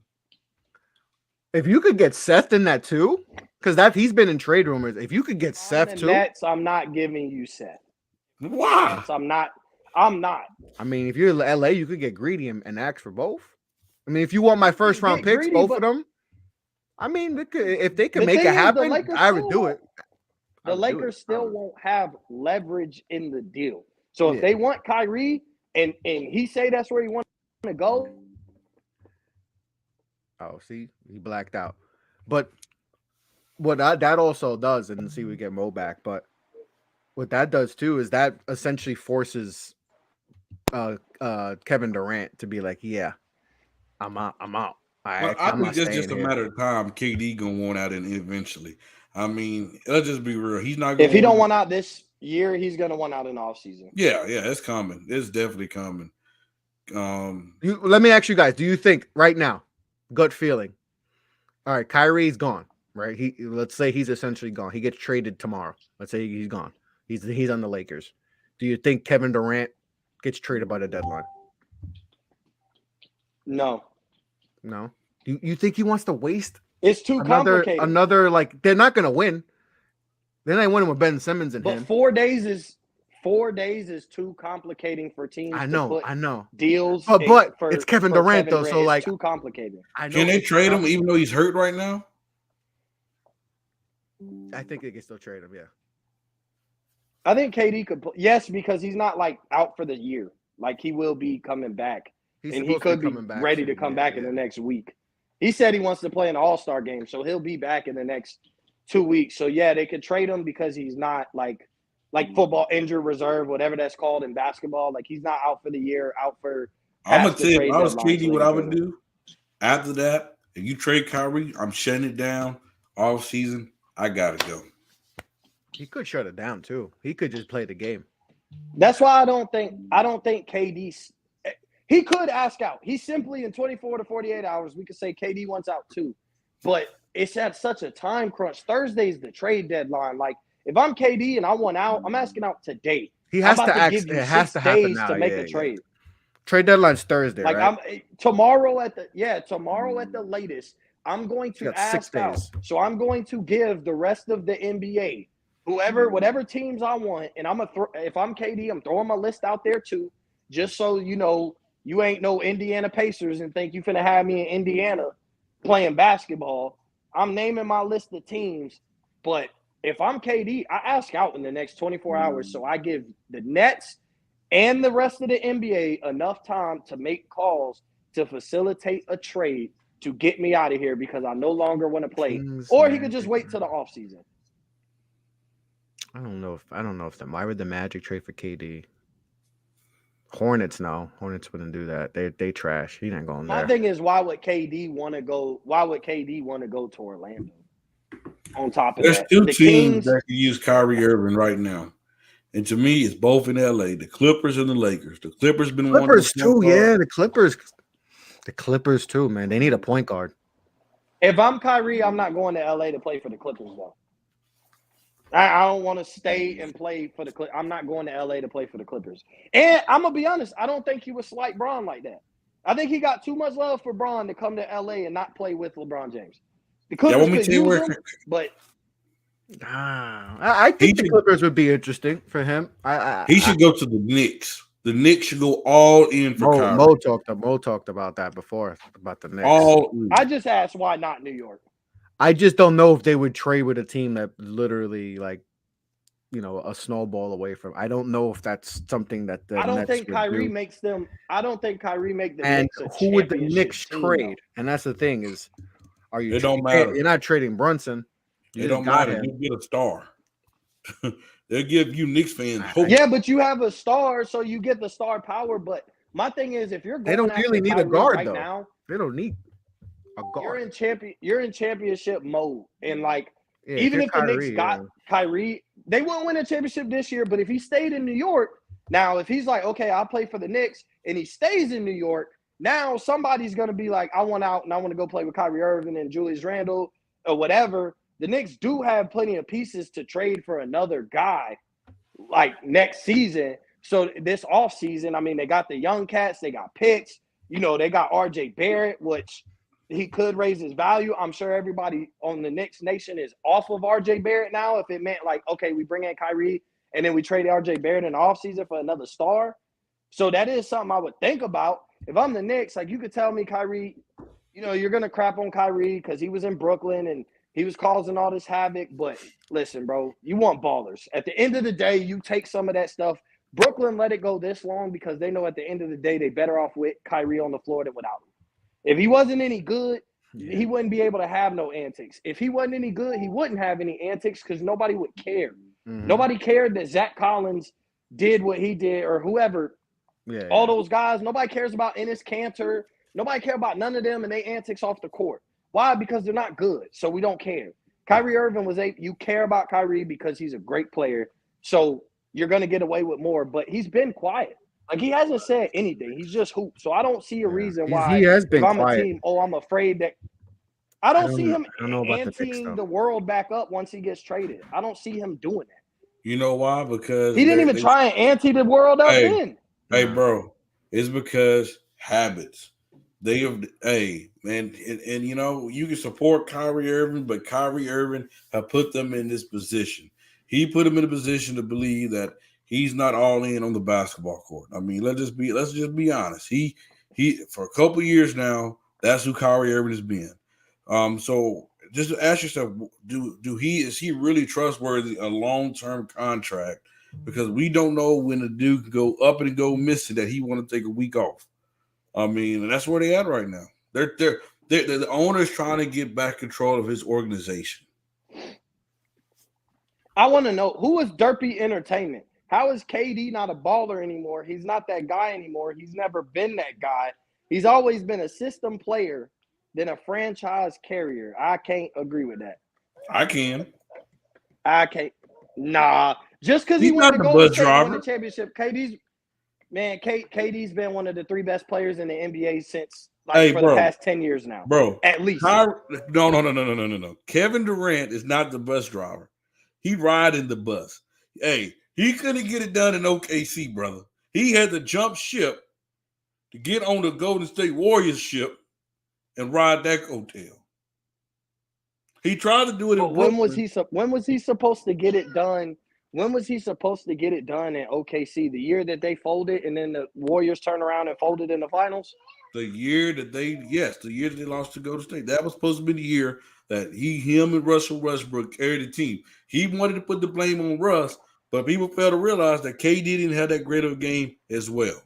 Speaker 1: If you could get Seth in that too, Because he's been in trade rumors. If you could get
Speaker 2: On
Speaker 1: Seth
Speaker 2: the
Speaker 1: too,
Speaker 2: Nets, I'm not giving you Seth.
Speaker 3: Why?
Speaker 2: Nets, I'm not. I'm not.
Speaker 1: I mean, if you're in LA, you could get greedy and ask for both. I mean, if you want my first round
Speaker 2: Get
Speaker 1: picks,
Speaker 2: greedy,
Speaker 1: both
Speaker 2: but
Speaker 1: of them. I mean, if they can
Speaker 2: the
Speaker 1: make
Speaker 2: thing
Speaker 1: it
Speaker 2: is, the
Speaker 1: happen,
Speaker 2: Lakers
Speaker 1: I would
Speaker 2: still
Speaker 1: do
Speaker 2: won't.
Speaker 1: it. I
Speaker 2: The
Speaker 1: would do it.
Speaker 2: Lakers still won't have leverage in the deal. So if
Speaker 1: Yeah.
Speaker 2: they want Kyrie and he say that's where he wants to go,
Speaker 1: Oh, see, he blacked out. But what that also does, and see, we get Mo back. But what that does too is that essentially forces Kevin Durant to be like, yeah, I'm out.
Speaker 3: Well, I
Speaker 1: I'm
Speaker 3: think
Speaker 1: not
Speaker 3: that's
Speaker 1: staying
Speaker 3: just a
Speaker 1: here.
Speaker 3: matter of time. KD gonna want out and eventually. I mean, let's just be real. He's not.
Speaker 2: if he
Speaker 3: gonna
Speaker 2: don't want out this year, he's gonna want out in the offseason.
Speaker 3: Yeah, it's coming. It's definitely coming.
Speaker 1: Let me ask you guys: do you think right now, gut feeling? All right, Kyrie's gone. Right? Let's say he's essentially gone. He gets traded tomorrow. Let's say he's gone. He's on the Lakers. Do you think Kevin Durant gets traded by the deadline?
Speaker 2: No.
Speaker 1: No. You think he wants to waste
Speaker 2: It's too complicated.
Speaker 1: another like they're not gonna win. Then I win with Ben Simmons and
Speaker 2: But
Speaker 1: him.
Speaker 2: 4 days is too complicating for teams
Speaker 1: I
Speaker 2: to put
Speaker 1: know.
Speaker 2: deals.
Speaker 1: But
Speaker 2: for,
Speaker 1: it's Kevin
Speaker 2: for
Speaker 1: Durant
Speaker 2: Kevin
Speaker 1: though,
Speaker 2: Durant.
Speaker 1: so
Speaker 2: It's
Speaker 1: like
Speaker 2: too complicated.
Speaker 1: I know
Speaker 3: Can they
Speaker 1: it's
Speaker 3: trade him
Speaker 1: complicated.
Speaker 3: even though he's hurt right now?
Speaker 1: I think they can still trade him, yeah.
Speaker 2: I think KD could. Yes, because he's not like out for the year. Like he will be coming back,
Speaker 1: He's
Speaker 2: and he
Speaker 1: supposed to
Speaker 2: could be
Speaker 1: coming back
Speaker 2: ready to
Speaker 1: soon,
Speaker 2: come
Speaker 1: yeah,
Speaker 2: back
Speaker 1: yeah.
Speaker 2: in the next week. He said he wants to play an All-Star game, so he'll be back in the next 2 weeks. So yeah, they could trade him because he's not like football injured reserve, whatever that's called in basketball. Like he's not out for the year, out for.
Speaker 3: I'm gonna
Speaker 2: past the
Speaker 3: tell you, if
Speaker 2: trade
Speaker 3: I was
Speaker 2: deadline,
Speaker 3: KD,
Speaker 2: so
Speaker 3: what
Speaker 2: they
Speaker 3: I
Speaker 2: can
Speaker 3: would
Speaker 2: trade him.
Speaker 3: do after that, if you trade Kyrie, I'm shutting it down all season. I gotta go.
Speaker 1: He could shut it down too. He could just play the game.
Speaker 2: That's why I don't think KD. He could ask out. He simply in 24 to 48 hours, we could say KD wants out too. But it's at such a time crunch. Thursday's the trade deadline. Like if I'm KD and I want out, I'm asking out today.
Speaker 1: He has
Speaker 2: I'm
Speaker 1: to
Speaker 2: about to
Speaker 1: act.
Speaker 2: give you
Speaker 1: It has
Speaker 2: 6
Speaker 1: to happen
Speaker 2: days
Speaker 1: now.
Speaker 2: to make
Speaker 1: Yeah,
Speaker 2: a trade.
Speaker 1: Trade deadline's Thursday,
Speaker 2: Like
Speaker 1: right?
Speaker 2: tomorrow at the latest, I'm going
Speaker 1: You
Speaker 2: to
Speaker 1: got 6
Speaker 2: ask out.
Speaker 1: days.
Speaker 2: So I'm going to give the rest of the NBA, whatever teams I want, and if I'm KD, I'm throwing my list out there too, just so you know you ain't no Indiana Pacers and think you finna have me in Indiana playing basketball. I'm naming my list of teams, but if I'm KD, I ask out in the next 24 hours, so I give the Nets and the rest of the NBA enough time to make calls to facilitate a trade to get me out of here because I no longer want to play. Or he could just wait till the offseason.
Speaker 1: I don't know if why would the Magic trade for KD? Hornets, no. Hornets wouldn't do that. They trash. He ain't going there.
Speaker 2: My thing is, why would KD want to go to Orlando? On top of
Speaker 3: There's
Speaker 2: that,
Speaker 3: two
Speaker 2: the
Speaker 3: teams
Speaker 2: Kings,
Speaker 3: that can use Kyrie Irving right now. And to me, it's both in LA, the Clippers and the Lakers. The Clippers been
Speaker 1: Clippers
Speaker 3: wanting
Speaker 1: too, yeah. The Clippers too, man. They need a point guard.
Speaker 2: if I'm Kyrie, I'm not going to LA to play for the Clippers though. I don't want to stay and play for the Clippers. I'm not going to LA to play for the Clippers. And I'm gonna be honest, I don't think he would slight Bron like that. I think he got too much love for Bron to come to LA and not play with LeBron James. The Clippers could use him, but
Speaker 1: I think the Clippers would be interesting for him.
Speaker 3: He should go to the Knicks. The Knicks should go all in for Kyrie.
Speaker 1: Mo talked about that before, about the Knicks.
Speaker 2: I just asked why not New York.
Speaker 1: I just don't know if they would trade with a team that literally like, a snowball away from. I don't know if that's something that the
Speaker 2: I don't
Speaker 1: Nets
Speaker 2: think
Speaker 1: would
Speaker 2: Kyrie
Speaker 1: do.
Speaker 2: makes them. I don't think Kyrie make the
Speaker 1: And
Speaker 2: Knicks a
Speaker 1: who would the Knicks
Speaker 2: team,
Speaker 1: trade?
Speaker 2: though.
Speaker 1: And that's the thing is,
Speaker 3: It don't matter.
Speaker 1: You're not trading Brunson.
Speaker 3: It don't matter. You get a star. They'll give you Knicks fans hope.
Speaker 2: Yeah, but you have a star, so you get the star power. But my thing is, if you're going,
Speaker 1: they don't really need a guard
Speaker 2: right
Speaker 1: though.
Speaker 2: Now,
Speaker 1: they don't need a guard.
Speaker 2: You're in championship mode, and like
Speaker 1: Yeah,
Speaker 2: even if
Speaker 1: Kyrie,
Speaker 2: the Knicks got Kyrie, they won't win a championship this year. But if he stayed in New York, now if he's like, okay, I'll play for the Knicks, and he stays in New York, now somebody's gonna be like, I want out and I want to go play with Kyrie Irving and Julius Randle or whatever. The Knicks do have plenty of pieces to trade for another guy like next season. So this offseason, I mean, they got the young cats, they got picks, they got RJ Barrett, which he could raise his value. I'm sure everybody on the Knicks nation is off of RJ Barrett now. If it meant like, okay, we bring in Kyrie and then we trade RJ Barrett in the offseason for another star. So that is something I would think about. If I'm the Knicks, like you could tell me Kyrie, you're going to crap on Kyrie because he was in Brooklyn and he was causing all this havoc. But listen, bro, you want ballers. At the end of the day, you take some of that stuff. Brooklyn let it go this long because they know at the end of the day they better off with Kyrie on the floor than without him. If he wasn't any good, he wouldn't be able to have no antics. If he wasn't any good, he wouldn't have any antics because nobody would care.
Speaker 1: Mhm.
Speaker 2: Nobody cared that Zach Collins did what he did or whoever. All those guys, nobody cares about Enes Kanter. Nobody care about none of them and they antics off the court. Why? Because they're not good, so we don't care. Kyrie Irving you care about Kyrie because he's a great player, so you're going to get away with more, but he's been quiet. Like, he hasn't said anything. He's just hooped. So I don't see a reason why,
Speaker 1: he has been
Speaker 2: if I'm
Speaker 1: quiet.
Speaker 2: a team, I'm afraid that – I don't see him
Speaker 1: I don't know about the Knicks,
Speaker 2: anteing
Speaker 1: though.
Speaker 2: the world back up once he gets traded. I don't see him doing that.
Speaker 3: You know why? Because
Speaker 2: he didn't even try and ante the world up then.
Speaker 3: Hey, bro, it's because habits. They have, man, and you can support Kyrie Irving, but Kyrie Irving have put them in this position. He put them in a position to believe that he's not all in on the basketball court. I mean, let's just be honest. He for a couple years now, that's who Kyrie Irving has been. So just ask yourself, is he really trustworthy a long-term contract? Because we don't know when the dude can go up and go missing that he want to take a week off. I mean, and that's where they at right now. The owner is trying to get back control of his organization.
Speaker 2: I want to know, who is Derpy Entertainment? How is KD not a baller anymore? He's not that guy anymore. He's never been that guy. He's always been a system player than a franchise carrier. I can't agree with that.
Speaker 3: I can.
Speaker 2: I can't. Nah. Just because he went to Golden State and win the championship, KD's been one of the 3 best players in the NBA since the past 10 years now.
Speaker 3: Bro.
Speaker 2: At least.
Speaker 3: No. Kevin Durant is not the bus driver. He riding the bus. Hey, he couldn't get it done in OKC, brother. He had to jump ship to get on the Golden State Warriors ship and ride that hotel. He tried to do it in Brooklyn.
Speaker 2: When was he supposed to get it done? When was he supposed to get it done in OKC? The year that they folded and then the Warriors turned around and folded in the finals?
Speaker 3: The year that they lost to Golden State. That was supposed to be the year that him and Russell Westbrook carried the team. He wanted to put the blame on Russ, but people failed to realize that KD didn't have that great of a game as well.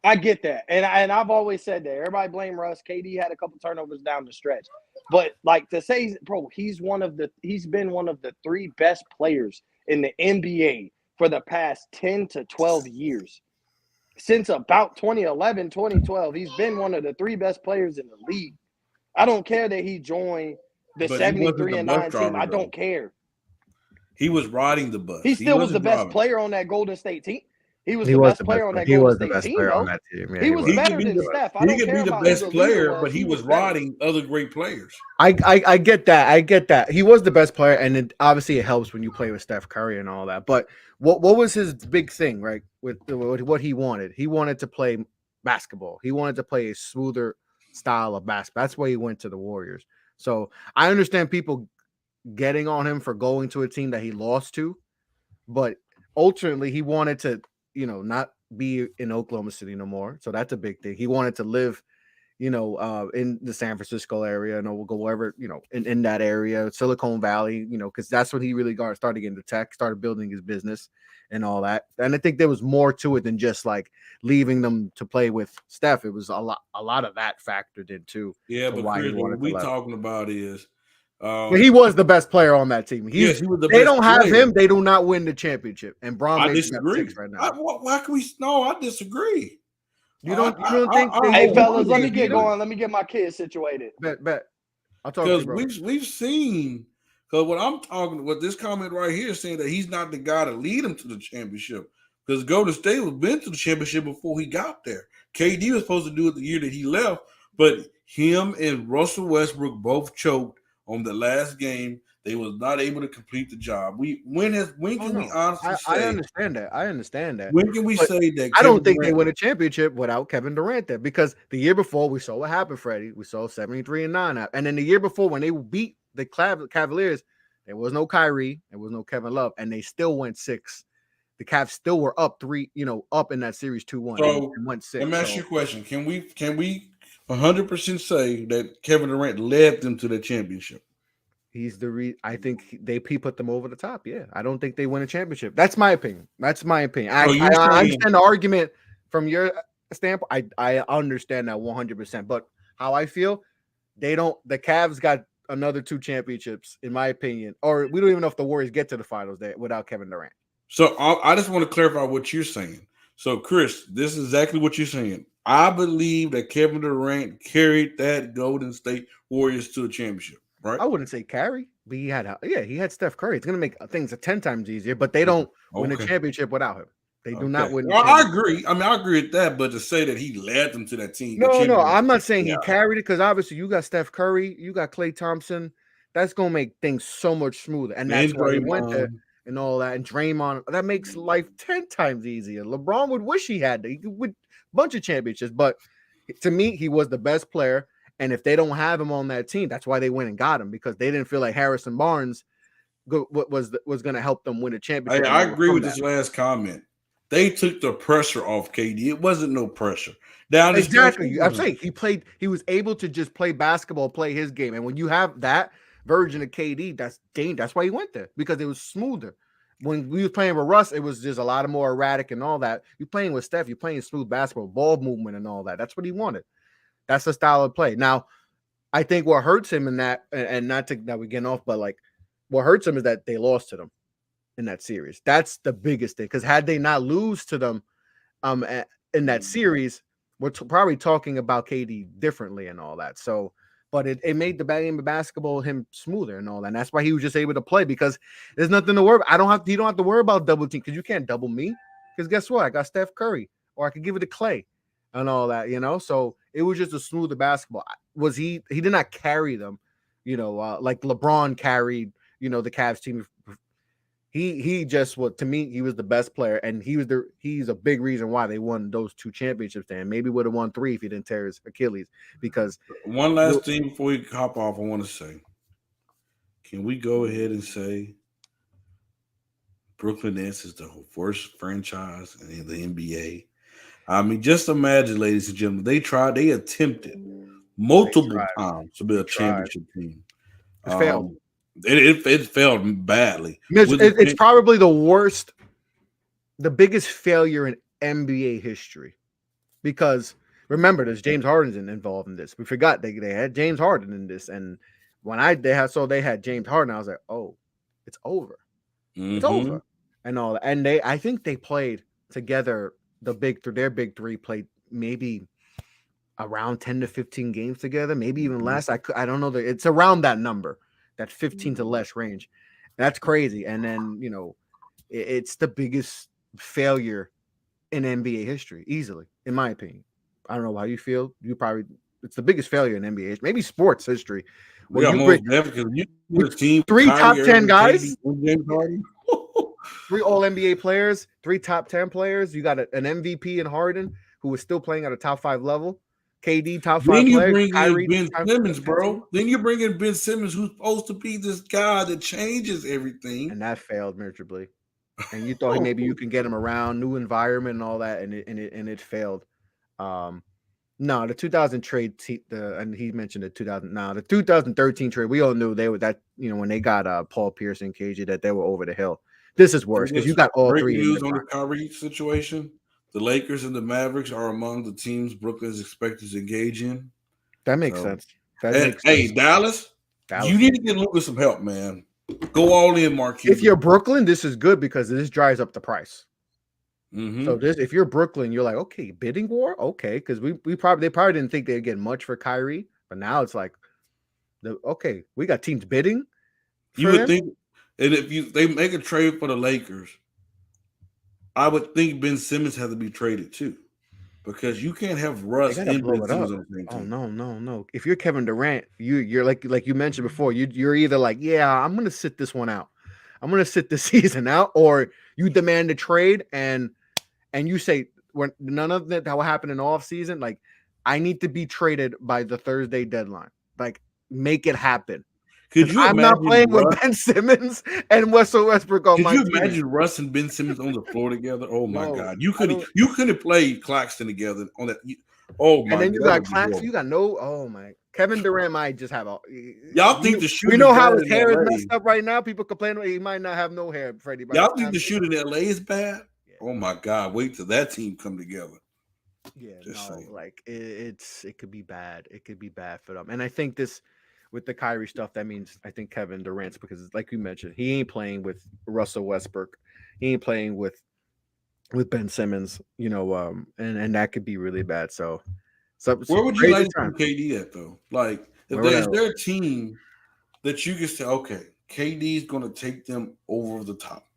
Speaker 2: I get that. And I've always said that. Everybody blame Russ. KD had a couple turnovers down the stretch. But to say, bro, he's been one of the 3 best players in the NBA for the past 10 to 12 years. Since about 2011, 2012, he's been one of the 3 best players in the league. I don't care that he joined the 73-9 team. I don't care.
Speaker 3: He was riding the bus.
Speaker 2: He still was the best player on that Golden State team. He was the best player on that Golden State team, though.
Speaker 1: Yeah,
Speaker 2: he was better than Steph.
Speaker 3: He could be the best player, but he was riding other great players.
Speaker 1: I get that. I get that. He was the best player, and obviously it helps when you play with Steph Curry and all that. But what was his big thing, right? With what he wanted? He wanted to play basketball. He wanted to play a smoother style of basketball. That's why he went to the Warriors. So I understand people getting on him for going to a team that he lost to, but ultimately he wanted to, not be in Oklahoma City no more. So that's a big thing. He wanted to live, in the San Francisco area, and we'll go wherever, in that area, Silicon Valley, because that's when he really started getting into tech, started building his business and all that. And I think there was more to it than just like leaving them to play with Steph. It was a lot of that factored in too.
Speaker 3: Yeah, but Chris, what we talking about is
Speaker 1: he was the best player on that team.
Speaker 3: Yes, he was the best.
Speaker 1: They don't have him. They do not win the championship. And Braun
Speaker 3: I
Speaker 1: makes
Speaker 3: disagree.
Speaker 1: Right now.
Speaker 3: Why can we? No, I disagree.
Speaker 1: You don't think?
Speaker 2: Hey, fellas, let me get going. Let me get my kids situated.
Speaker 1: Bet. I'll talk to you, bro.
Speaker 3: We've seen. Because what this comment right here is saying that he's not the guy to lead him to the championship. Because Golden State was been to the championship before he got there. KD was supposed to do it the year that he left, but him and Russell Westbrook both choked on the last game They was not able to complete the job. When
Speaker 1: Oh
Speaker 3: can we
Speaker 1: no,
Speaker 3: honestly
Speaker 1: I
Speaker 3: say?
Speaker 1: understand that. I understand that.
Speaker 3: When can we
Speaker 1: But
Speaker 3: say that
Speaker 1: I don't
Speaker 3: Kevin
Speaker 1: think they
Speaker 3: Durant?
Speaker 1: win a championship without Kevin Durant there because the year before we saw what happened, Freddie. We saw 73-9 out. And then the year before when they beat the Cavaliers, there was no Kyrie, there was no Kevin Love, and they still went 6. The Cavs still were up 3, up in that series 2-1
Speaker 3: So
Speaker 1: and went
Speaker 3: let
Speaker 1: 6.
Speaker 3: me ask you
Speaker 1: So
Speaker 3: a question. Can we 100% say that Kevin Durant led them to the championship?
Speaker 1: he's I think he put them over the top. Yeah. I don't think they win a championship. That's my opinion. That's my opinion.
Speaker 3: So you're
Speaker 1: I
Speaker 3: saying
Speaker 1: understand the argument from your standpoint. I understand that 100%. But how I feel, the Cavs got another 2 championships, in my opinion. Or we don't even know if the Warriors get to the finals there without Kevin Durant.
Speaker 3: so? I just want to clarify what you're saying. So, Chris, this is exactly what you're saying. I believe that Kevin Durant carried that Golden State Warriors to a championship, right?
Speaker 1: I wouldn't say carry, but he had Steph Curry. It's gonna make things 10 times easier, but they don't win a
Speaker 3: Okay.
Speaker 1: championship without him. They do not
Speaker 3: Okay.
Speaker 1: win the
Speaker 3: Well, I
Speaker 1: championship.
Speaker 3: agree. I mean, I agree with that, but to say that he led them to that team, the
Speaker 1: No,
Speaker 3: championship,
Speaker 1: I'm not saying
Speaker 3: yeah,
Speaker 1: he carried it because obviously you got Steph Curry, you got Klay Thompson. That's gonna make things so much smoother, and
Speaker 3: and
Speaker 1: that's why they went there
Speaker 3: Draymond.
Speaker 1: and all that. And Draymond, that makes life 10 times easier. LeBron would wish he had he could win a bunch of championships, but to me, he was the best player. And if they don't have him on that team, that's why they went and got him because they didn't feel like Harrison Barnes was going to help them win a championship and
Speaker 3: I agree
Speaker 1: overcome
Speaker 3: with
Speaker 1: that.
Speaker 3: this last comment. They took the pressure off KD. It wasn't no pressure. Now this
Speaker 1: Exactly. I'm saying he was able to just play basketball, play his game. And when you have that version of KD, that's why he went there because it was smoother. When we was playing with Russ, it was just a lot more erratic and all that. You're playing with Steph, you're playing smooth basketball, ball movement and all that. That's what he wanted. That's the style of play. Now, I think what hurts him in that, and not to that we're getting off, but like what hurts him is that they lost to them in that series. That's the biggest thing. Because had they not lose to them in that series, we're probably talking about KD differently and all that. So, but it made the game of basketball him smoother and all that. And that's why he was just able to play because there's nothing to worry about. You don't have to worry about double team because you can't double me. Because guess what? I got Steph Curry, or I could give it to Clay and all that, So it was just a smoother basketball. He did not carry them, like LeBron carried, the Cavs team. He just to me, he was the best player, and he's a big reason why they won those 2 championships. And maybe would have won 3 if he didn't tear his Achilles. Because
Speaker 3: one last thing before we hop off, I want to say, can we go ahead and say Brooklyn Nets is the worst franchise in the NBA? I mean, just imagine, ladies and gentlemen, they attempted multiple times to be a championship team.
Speaker 1: It failed.
Speaker 3: It failed badly.
Speaker 1: It's probably the biggest failure in NBA history. Because remember, there's James Harden involved in this. We forgot they had James Harden in this, and when they had James Harden, I was like, oh, it's over. It's over, and all that. And I think they played together. Their big three played maybe around 10 to 15 games together, maybe even less. I don't know it's around that number, that 15 to less range. That's crazy. And then it's the biggest failure in NBA history, easily, in my opinion. I don't know how you feel. It's the biggest failure in NBA, maybe sports history.
Speaker 3: We got most definitely team
Speaker 1: 3 top 10 guys,
Speaker 3: James Harden.
Speaker 1: 3 all NBA players, 3 top 10 players. You got an MVP in Harden who was still playing at a top 5 level. KD top 5
Speaker 3: Then you
Speaker 1: player.
Speaker 3: bring
Speaker 1: Kyrie,
Speaker 3: in Ben Simmons, bro. Then you bring in Ben Simmons, who's supposed to be this guy that changes everything,
Speaker 1: and that failed miserably. And you thought maybe you can get him around, new environment and all that, and it failed. No, the 2000 trade, and he mentioned the 2000. Now the 2013 trade, we all knew they were that. When they got Paul Pierce and KG, that they were over the hill. This is worse because you got all 3
Speaker 3: news on the Kyrie situation. The Lakers and the Mavericks are among the teams Brooklyn is expected to engage in.
Speaker 1: That makes sense.
Speaker 3: Hey, Dallas, you need to get Lucas some help, man. Go all in, Mark.
Speaker 1: If you're Brooklyn, this is good because this dries up the price.
Speaker 3: Mm-hmm.
Speaker 1: So if you're Brooklyn, you're like, okay, bidding war, okay, because they probably didn't think they'd get much for Kyrie, but now it's like, we got teams bidding.
Speaker 3: You would think, and if they make a trade for the Lakers, I would think Ben Simmons has to be traded too. because you can't have
Speaker 1: They
Speaker 3: Russ
Speaker 1: gotta
Speaker 3: and
Speaker 1: blow
Speaker 3: Ben
Speaker 1: it
Speaker 3: Simmons
Speaker 1: up.
Speaker 3: on the same
Speaker 1: Oh
Speaker 3: team.
Speaker 1: no. If you're Kevin Durant, you're like you mentioned before, you're either like, yeah, I'm gonna sit this one out. I'm gonna sit this season out, or you demand a trade and you say when none of that will happen in the off season, like I need to be traded by the Thursday deadline. Like make it happen.
Speaker 3: Could
Speaker 1: Because
Speaker 3: you
Speaker 1: I'm not
Speaker 3: imagine
Speaker 1: playing with
Speaker 3: Russ?
Speaker 1: Ben Simmons and Russell Westbrook on
Speaker 3: Could
Speaker 1: my
Speaker 3: you
Speaker 1: team.
Speaker 3: imagine Russ and Ben Simmons on the floor together? Oh my
Speaker 1: No,
Speaker 3: God,
Speaker 1: I don't.
Speaker 3: you couldn't play Claxton together on that. Oh
Speaker 1: And
Speaker 3: my
Speaker 1: then
Speaker 3: God,
Speaker 1: you
Speaker 3: that
Speaker 1: got
Speaker 3: would be
Speaker 1: Claxton.
Speaker 3: horrible.
Speaker 1: You got no. Oh my. Kevin Durant might just have a.
Speaker 3: Y'all think the shoot
Speaker 1: We
Speaker 3: is
Speaker 1: know how
Speaker 3: bad
Speaker 1: his
Speaker 3: in
Speaker 1: hair is
Speaker 3: LA?
Speaker 1: messed up right now. People complain he might not have no hair, Freddie. By the
Speaker 3: Y'all think
Speaker 1: time.
Speaker 3: the shoot in LA is bad?
Speaker 1: Yeah.
Speaker 3: Oh my God, wait till that team come together.
Speaker 1: Yeah,
Speaker 3: Just
Speaker 1: no,
Speaker 3: saying.
Speaker 1: like it could be bad. It could be bad for them. And I think this with the Kyrie stuff, that means I think Kevin Durant's because like you mentioned, he ain't playing with Russell Westbrook. He ain't playing with Ben Simmons, and that could be really bad. So
Speaker 3: Where
Speaker 1: some
Speaker 3: would you
Speaker 1: crazy
Speaker 3: like to
Speaker 1: time.
Speaker 3: see KD at though? Like,
Speaker 1: Where would I
Speaker 3: is there a team that you can say, okay, KD is going to take them over the top?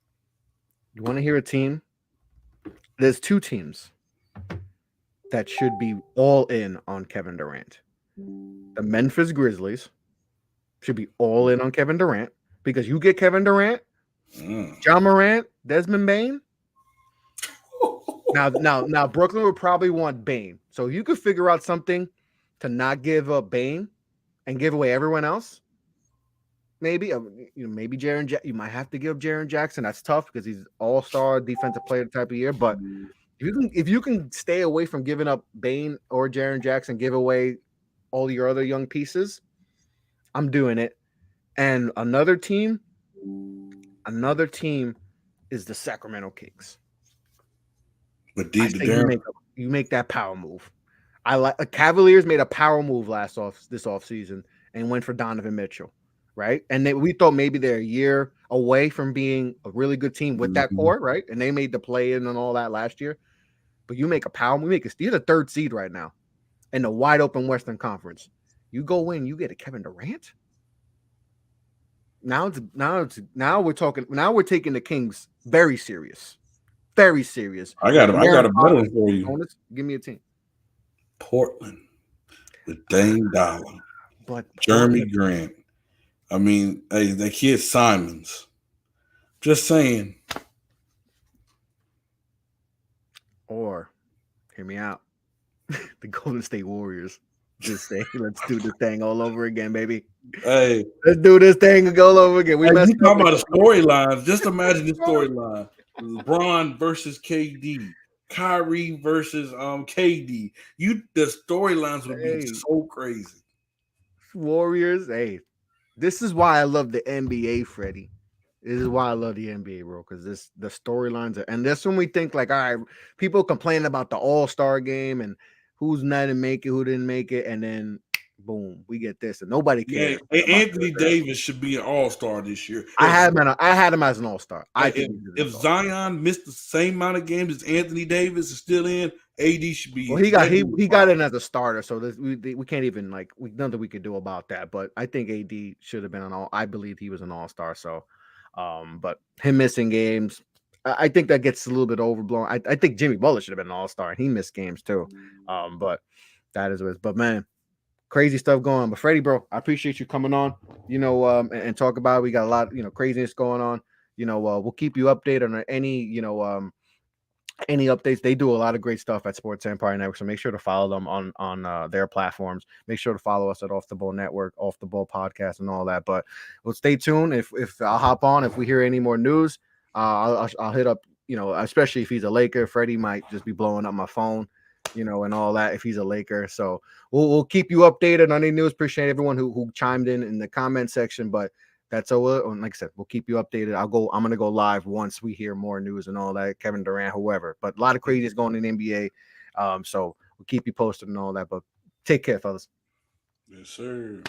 Speaker 1: you want to hear a team? There's two teams that should be all in on Kevin Durant. The Memphis Grizzlies should be all in on Kevin Durant because you get Kevin Durant, John Morant, Desmond Bain. Now, Brooklyn would probably want Bain. So you could figure out something to not give up Bain and give away everyone else. Maybe maybe you might have to give Jaren Jackson. That's tough because he's all-star defensive player type of year. But if you can stay away from giving up Bain or Jaren Jackson, give away all your other young pieces, I'm doing it. And another team is the Sacramento Kings.
Speaker 3: But
Speaker 1: I say you make that power move. I like Cavaliers made a power move this off season and went for Donovan Mitchell, right? And we thought maybe they're a year away from being a really good team with that core, right? And they made the play in and all that last year. But you make a power move, you're the third seed right now in the wide open Western Conference. You go in, you get a Kevin Durant. Now we're talking. Now we're taking the Kings very serious. Very serious.
Speaker 3: I got a better one for you.
Speaker 1: Give me a team.
Speaker 3: Portland with Dame Dollar,
Speaker 1: But
Speaker 3: Jeremy Grant. I mean, hey, the kid Simons. Just saying.
Speaker 1: Or, hear me out. The Golden State Warriors. Just say, let's do this thing all over again, baby.
Speaker 3: Hey,
Speaker 1: let's do this thing and go all over again. We messed
Speaker 3: you talking about the storylines. Just imagine this storyline. LeBron versus KD. Kyrie versus KD. The storylines would be so crazy.
Speaker 1: Warriors, hey, this is why I love the NBA, Freddie. This is why I love the NBA, bro, because the storylines are, and that's when we think like, all right, people complain about the All-Star game and who's not to make it, who didn't make it, and then boom, we get this, and nobody cares.
Speaker 3: Yeah, Anthony Davis should be an All-Star this year.
Speaker 1: I had him as an All-Star. I think
Speaker 3: if Zion missed the same amount of games as Anthony Davis is still in, AD should be.
Speaker 1: Well, he got in as a starter, so we can't even nothing we could do about that. But I think AD should have been I believe he was an All-Star. So, but him missing games, I think that gets a little bit overblown. I think Jimmy Butler should have been an All-Star, and he missed games too. But that is what. But man, crazy stuff going on. But Freddie, bro, I appreciate you coming on. And talk about it. We got a lot, craziness going on. We'll keep you updated on any updates. They do a lot of great stuff at Sports Empire Network, so make sure to follow them on their platforms. Make sure to follow us at Off the Ball Network, Off the Ball Podcast, and all that. But we'll stay tuned. If I'll hop on if we hear any more news, I'll hit up. Especially if he's a Laker, Freddie might just be blowing up my phone, and all that if he's a Laker. So we'll keep you updated on any news. Appreciate everyone who chimed in the comment section, but. That's all. Like I said, we'll keep you updated. I'm gonna go live once we hear more news and all that. Kevin Durant, whoever, but a lot of crazy is going in the NBA. So we'll keep you posted and all that. But take care, fellas.
Speaker 3: Yes, sir.